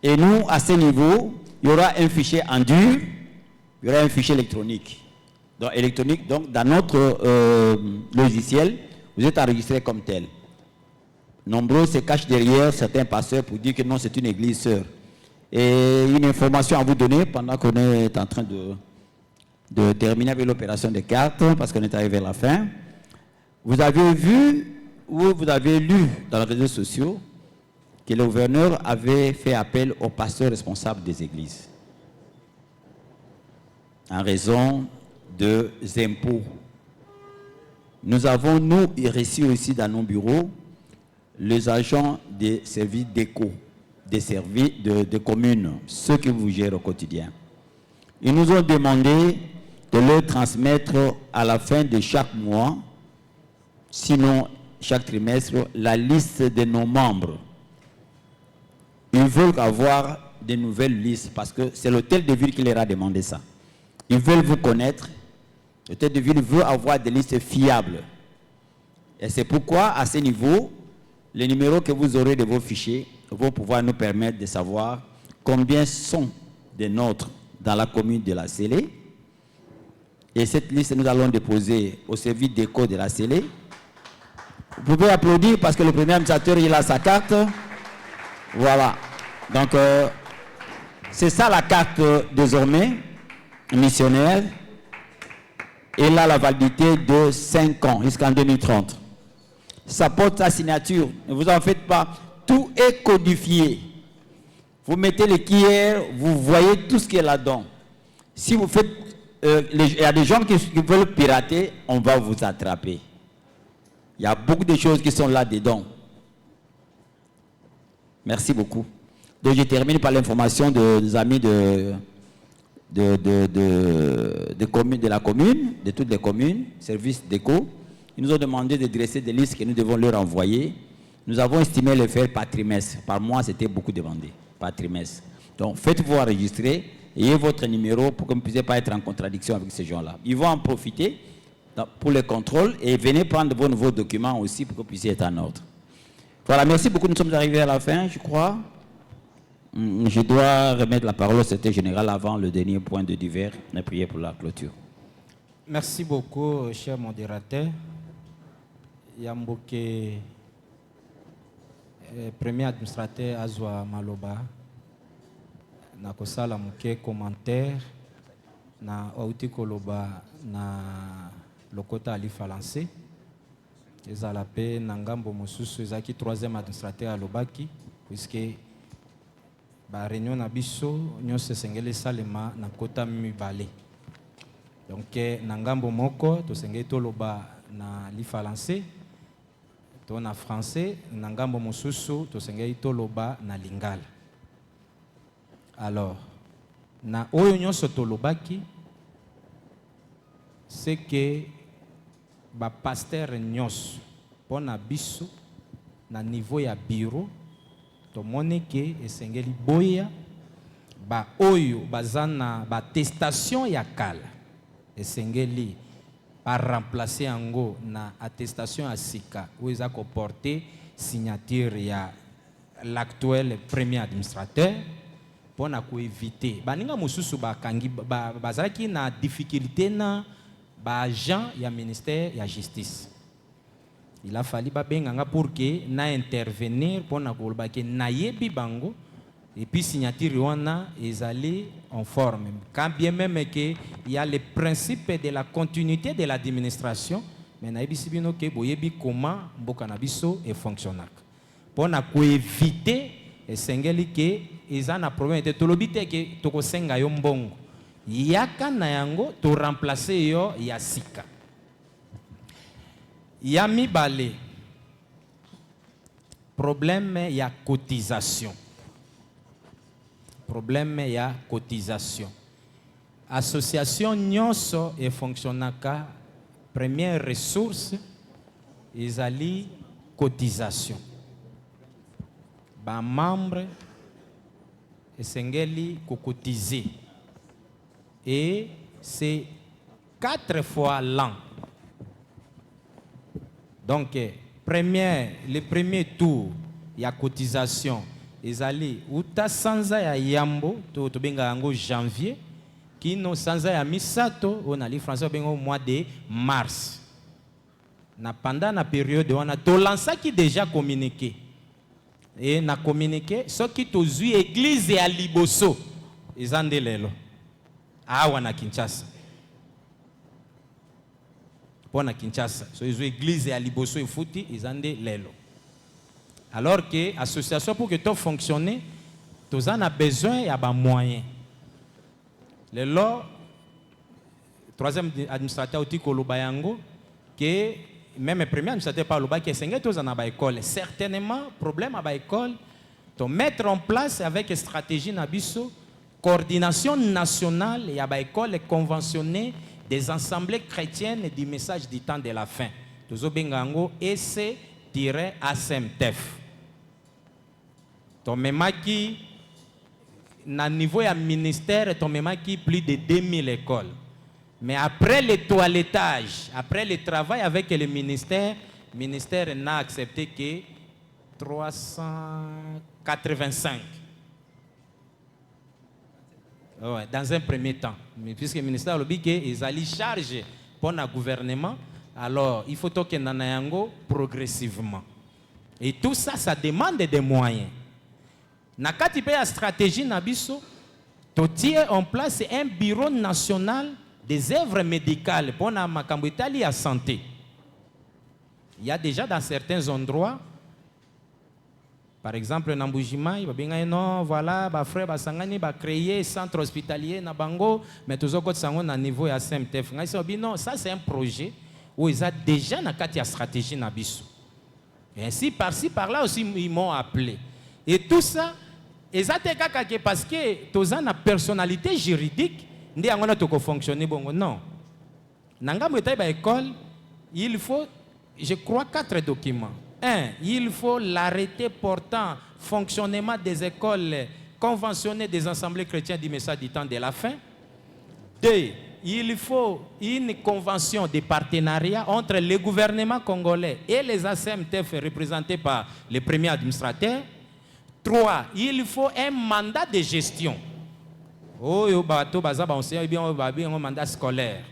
D: Et nous, à ce niveau, il y aura un fichier en dur, il y aura un fichier électronique. Donc dans notre logiciel, vous êtes enregistré comme tel. Nombreux se cachent derrière certains pasteurs pour dire que non, c'est une église sœur. Et une information à vous donner pendant qu'on est en train de terminer avec l'opération des cartes, parce qu'on est arrivé à la fin. Vous avez vu ou vous avez lu dans les réseaux sociaux que le gouverneur avait fait appel aux pasteurs responsables des églises en raison des impôts. Nous avons, nous, reçu aussi dans nos bureaux les agents des services d'éco, des services de communes, ceux qui vous gèrent au quotidien. Ils nous ont demandé de leur transmettre à la fin de chaque mois, sinon chaque trimestre, la liste de nos membres. Ils veulent avoir de nouvelles listes parce que c'est l'hôtel de ville qui leur a demandé ça. Ils veulent vous connaître Le tête de ville veut avoir des listes fiables. Et c'est pourquoi, à ce niveau, les numéros que vous aurez de vos fichiers vont pouvoir nous permettre de savoir combien sont des nôtres dans la commune de la Célé. Et cette liste, nous allons déposer au service d'éco de la Célé. Vous pouvez applaudir parce que le premier administrateur, il a sa carte. Voilà. Donc, c'est ça la carte désormais, missionnaire. Et là, la validité de 5 ans jusqu'en 2030. Ça porte sa signature. Ne vous en faites pas. Tout est codifié. Vous mettez les cuillères, vous voyez tout ce qui est là-dedans. Si vous faites... il y a des gens qui veulent pirater, on va vous attraper. Il y a beaucoup de choses qui sont là-dedans. Merci beaucoup. Donc, je termine par l'information des amis de la commune, de toutes les communes, services d'éco. Ils nous ont demandé de dresser des listes que nous devons leur envoyer. Nous avons estimé le faire par trimestre. Par mois, c'était beaucoup demandé, par trimestre. Donc, faites-vous enregistrer, ayez votre numéro pour que vous ne puissiez pas être en contradiction avec ces gens-là. Ils vont en profiter pour le contrôle et venez prendre vos nouveaux documents aussi pour que vous puissiez être en ordre. Voilà, merci beaucoup. Nous sommes arrivés à la fin, je crois. Je dois remettre la parole au secrétaire général avant le dernier point de divers et prier pour la clôture.
E: Merci beaucoup, cher modérateur. Yamboke, premier administrateur Azwa Maloba, na kosala muke commentaire na Outi Koloba na Lokota Alifa lancé. Ezala pe na ngambo mosusu ezaki troisième administrateur alobaki puisque ba réunion na biso nyonso esengeli salema na kota mibale. Donc na ngambo moko tosengeli toloba na lifa lancé to na français na ngambo mosusu tosengeli toloba na lingala. Alors na oyo nyonso tolobaki c'est que ba pasteur nyonso pona biso na niveau ya bureau to moneke esengeli boya ba oyo bazana ba attestation ya kala esengeli par remplacer yango na attestation ya sika où ils a comporté signature ya l'actuel premier administrateur pona ko éviter baninga mususu bakangi bazalaki na difficulté na ba agent ya ministère ya justice. Il a fallu babenganga pour que na intervenir pour na kolba ke na yebi bango et puis signature wana ezali en forme. Quand bien même que il y a le principe de la continuité de l'administration, mais na yebi sibino ke boyebi comment mboka na biso et fonctionnak. Pour na ko éviter esengeli ke ezana problème te tolobite ke toko senga yo mbongo. Yaka na yango to remplacer yo ya sika. Ya mibale problème ya cotisation. Problème ya cotisation. Association nyonso e fonctionnaka première ressource ezali cotisation. Ba membre esengeli ko cotiser. Et c'est 4 fois l'an. Donc, le premier tour, il y a cotisation. Ils allaient, ou ta sanza ya yambo, to benga yango janvier, qui no sanza ya misato, on a les français benga au mois de mars. Na pendant la période, on a to lança qui déjà communiqué. Et na communiqué, ce qui tozu église à Liboso, ils en délèlent. Awa na Kinshasa. Pour na Kinshasa. So ils ont église à Liboso et Fouti, ils ont des lelo. Alors que l'association pour que tout fonctionne, tous en a besoin et a des moyens. Le law, troisième administrateur Outi Kolobayango, que même le premier administrateur par Loba qui est tous en a école. Certainement, problème à l'école, de mettre en place avec stratégie Nabiso. Coordination nationale, il y a une école conventionnée des assemblées chrétiennes du message du temps de la fin. Tozo bengango EC-ASMTEF. Tomemaki, na niveau ya ministère, tomemaki plus de 2000 écoles. Mais après le toilettage, après le travail avec le ministère n'a accepté que 385. Ouais, dans un premier temps. Mais puisque le ministère a dit qu'ils allaient charger pour le gouvernement, alors il faut que nous ayons progressivement. Et tout ça, ça demande des moyens. Dans la stratégie Nabiso, tu tiens en place un bureau national des œuvres médicales pour la santé. Il y a déjà dans certains endroits, par exemple, dans Boujima, il va bien non, voilà, bah frère, bah sangani, bah créer centre hospitalier na bango, mais tous autres sangon à niveau à SMTF. Non, ça c'est un projet où ils ont déjà na la stratégie Nabiso. Et ainsi par-ci par-là aussi ils m'ont appelé. Et tout ça, ils ont parce que tous ont une personnalité juridique, ndi angona toko fonctionner bongo non. Nanga mweta ba école, il faut, je crois, 4 documents. 1. Il faut l'arrêté portant fonctionnement des écoles conventionnées des assemblées chrétiennes du message du temps de la fin. 2. Il faut une convention de partenariat entre le gouvernement congolais et les ACMTF représentés par les premiers administrateurs. 3. Il faut un mandat de gestion. Oh, un mandat scolaire.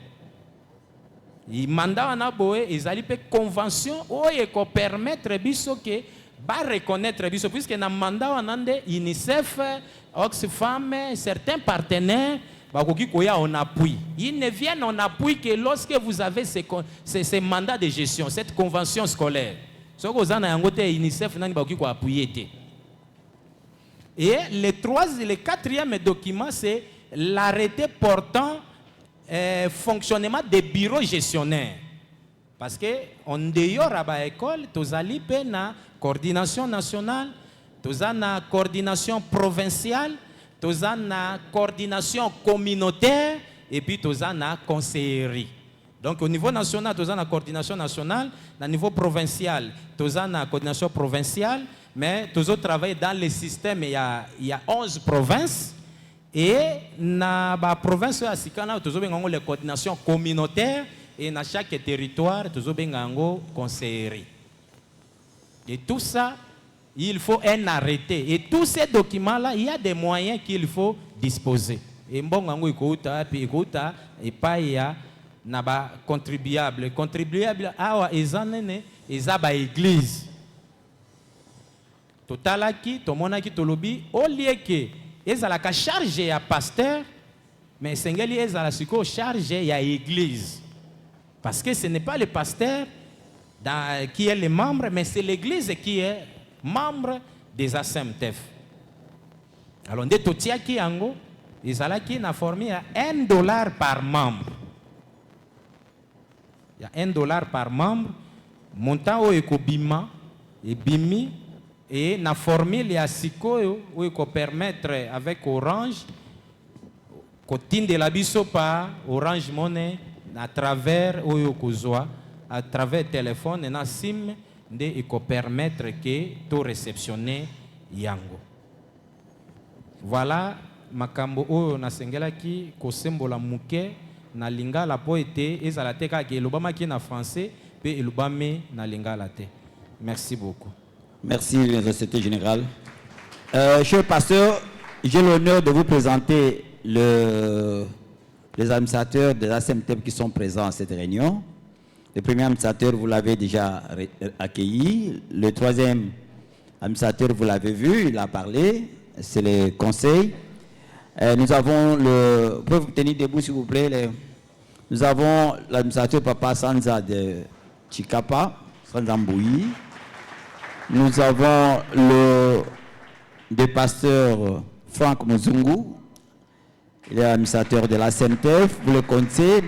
E: Le mandat en aboé, ils allaient faire convention qui permettre que reconnaître puisque dans le mandat on a UNICEF, Oxfam, certains partenaires en appui. Ils ne viennent en appui que lorsque vous avez ces mandats de gestion, cette convention scolaire. Ce que vous avez UNICEF n'a pas appuyé. Et le quatrième document, c'est l'arrêté portant fonctionnement des bureaux gestionnaires. Parce qu'on dehors à l'école, tu as la coordination nationale, tu as la coordination provinciale, tu as la coordination communautaire et puis tu as la conseillerie. Donc au niveau national, tu as la coordination nationale, au niveau provincial, tu as la coordination provinciale, mais tu as travaillé dans le système, il y a 11 provinces. Et dans la province de Sikana, nous avons la coordination communautaire et dans chaque territoire, nous avons une conseillerie. Et tout ça, il faut un arrêté. Et tous ces documents-là, il y a des moyens qu'il faut disposer. Et bon, et pas il y a contribuable. Contribuable, ils ont l'église. Totalaki, tout le monde qui lobby, au lieu que ils ont la charge à pasteur, mais ils ont la charge à l'église. Parce que ce n'est pas le pasteur qui est le membre, mais c'est l'église qui est membre des ACMTF. Alors, de Totiaki Ango, ils ont formé à $1 par membre. Il y a $1 par membre. Montant au Ekobima et Bimi. Et la formule est Sikoyo où il peut permettre avec Orange, de la biso par Orange Money à travers à travers téléphone et na SIM, il peut permettre que tout réceptionner yango. Voilà makambo oyo na sengelaki ko sembola muke na lingala po ete ezala te ka ke lobama ki na français pe elobame na lingala te. Merci beaucoup.
D: Merci, le secrétaire général. Cher pasteur, j'ai l'honneur de vous présenter les administrateurs de la ACMTF qui sont présents à cette réunion. Le premier administrateur, vous l'avez déjà accueilli. Le troisième administrateur, vous l'avez vu, il a parlé. C'est le conseil. Nous avons le... Vous pouvez vous tenir debout, s'il vous plaît. Nous avons l'administrateur Papa Sanza de Chikapa, Sanza Mbouyi. Nous avons le pasteur Franck Muzungu, il est l'administrateur de la CNTF, vous le connaissez.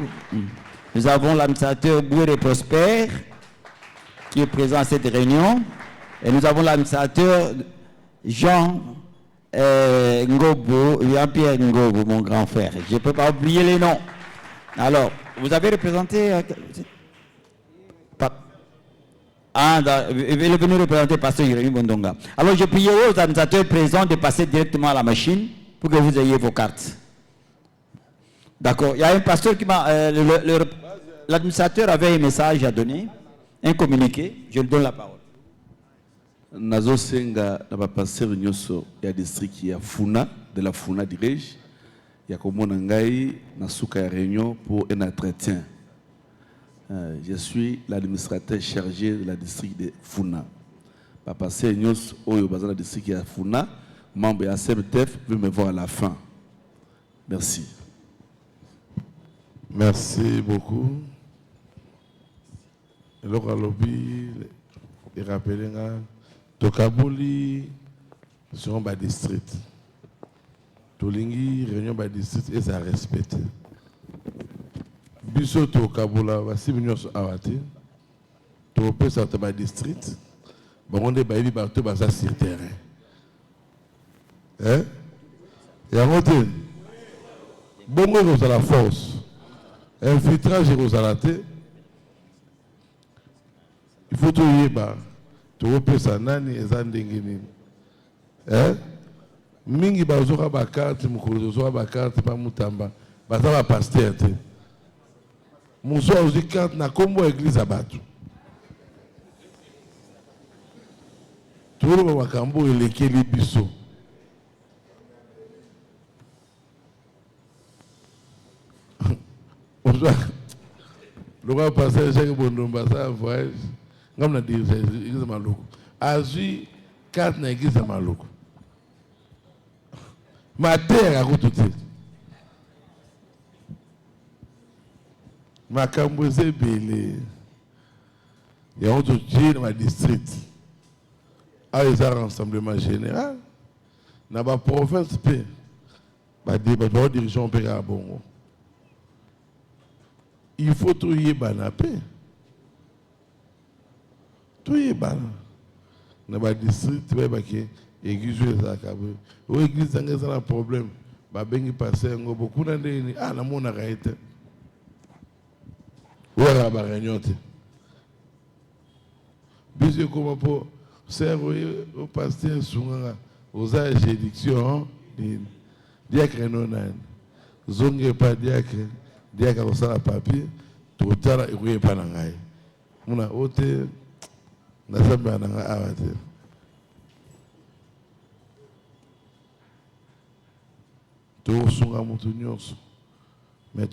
D: Nous avons l'administrateur Bouéré Prosper, qui est présent à cette réunion. Et nous avons l'administrateur Jean Ngobo, Jean-Pierre Ngobo, mon grand frère. Je ne peux pas oublier les noms. Alors, vous avez représenté... il est venu représenter Pasteur Jérémy Bondonga. Alors je prie aux administrateurs présents de passer directement à la machine pour que vous ayez vos cartes. D'accord. Il y a un pasteur qui m'a... l'administrateur avait un message à donner, un communiqué. Je lui donne la parole.
G: Nazo Senga, na pasteur Nyoso, il y a district qui a Funa, de la Funa dirige. Il y a comme Ngai, na souka réunion pour un entretien. Je suis l'administrateur chargé de la district de Funa. Papa Seignos, Oyo Bazana district qui a Funa, membre de la CMTF, veut me voir à la fin. Merci.
B: Merci beaucoup. Le lobby, les rappelés, Tokaboli, sur un district. Tolingi, réunion by district, et ça respecte. Biso Tokabola, voici millions awati. Topé ça by district. Bon, on est baby bateau basa sur terrain. Hein? Et à monter. Bongo vous à la force. Infiltrage vous à la tête. Il faut tout y être. Topé ça nani et zandengini. Hein? Mingi bazora ba carte mukuru zora ba carte pa mutamba. Baza ba pasteur te. Muso ozi carte na kombo église abatu. Turu ba makambo elekeli biso. Le roi pasteur Jacques Bondomba ça voyage. Ngam na dire église maluku. Azui carte na église maluku. Ma terre a coûté. Ma cambouze belé. Il y a un autre dans ma district. Ah, ils ont un rassemblement général. Dans ma province, ma dirigeant peut à Bongo. Il faut tout y banapé. Tout y ban. Dans ma district, tu vas église za kabwe o église nga za na problème ba bengi passer ngo beaucoup na ndeni na mona raite wala ba renyote biso comme pour servir au pasteur sunga aux juridiction diacre non zonge pas diacre ko sala papier to tala ikuye pa na ngai muna ote na samba na nga awate. Mais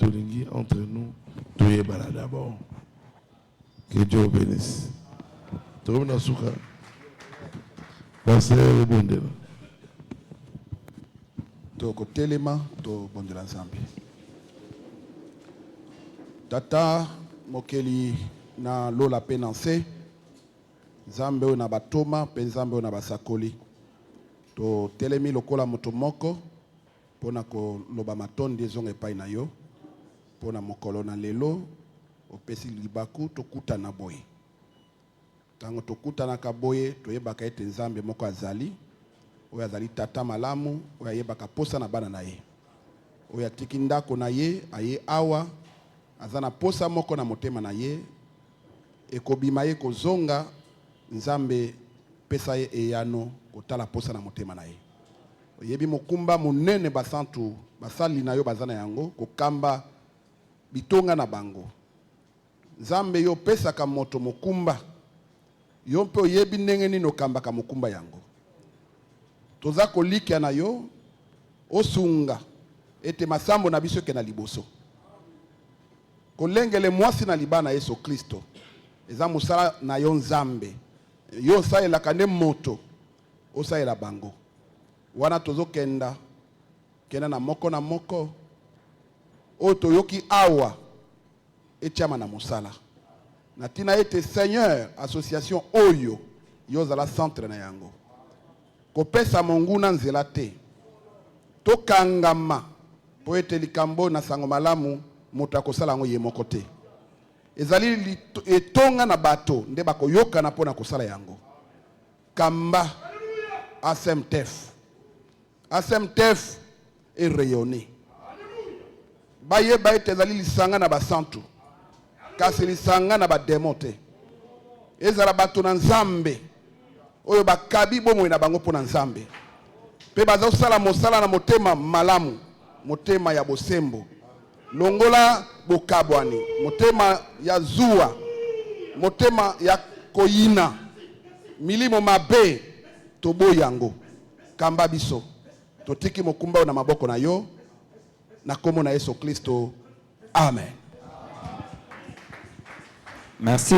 B: entre nous, tout est balade d'abord. Que Dieu vous bénisse. Tout le monde souka. Passez le bon Dieu.
I: Toko telema, to bon Dieu l'ensemble. Tata, mokeli na lola penanse. Zambe na batoma, penzambe na basakoli. To telemi lokola motomoko. Pona ko loba matondi zonge epai na yo pona mokolo na lelo opesi libaku tokuta na boye tango tokuta na kaboye toyebaka ete nzambe moko azali oyo azali tata malamu oyo ayebaka posa na bana na ye oyo atiki ndako na ye aye awa aza na posa moko na motema na ye ekobima ye kozonga nzambe pesa ye eyano kotala posa na motema na ye. Yebi mokumba munene basantu basali na yo bazana yango kokamba bitonga na bango nzambe yo pesa ka moto mokumba yo mpe yebi ndenge nini okamba ka mokumba yango toza kolikia na yo osunga ete masambo na biso ke na liboso kolengele mwasi na libana Yesu Kristo eza musala na yo nzambe yo saela kande moto osaela bango wana tozo kenda na moko oto yoki awa etiama na musala na tina ete Seigneur association oyo yozala centre na yango kopesa monguna nzela te tokangama po ete likambo na sango malamu moto akosala yango ye moko te ezali etonga na bato nde bakoyoka na pona kosala yango kamba ASMTF est rayonné. Baye baye tezali lisanga na basantu. Kasi lisanga na bademote. Ezala bato na nzambe. Oyo bakabi bomo na bango pona nzambe. Pe baza sala mosala na motema malamu. Motema ya bosembo. longola bokabwani, motema ya zuwa, motema ya koyina, milimo mabe, tobo yango, kamba biso, totiki mokumba na maboko na yo, na komo na Yesu Kristo. Amen.
D: Merci.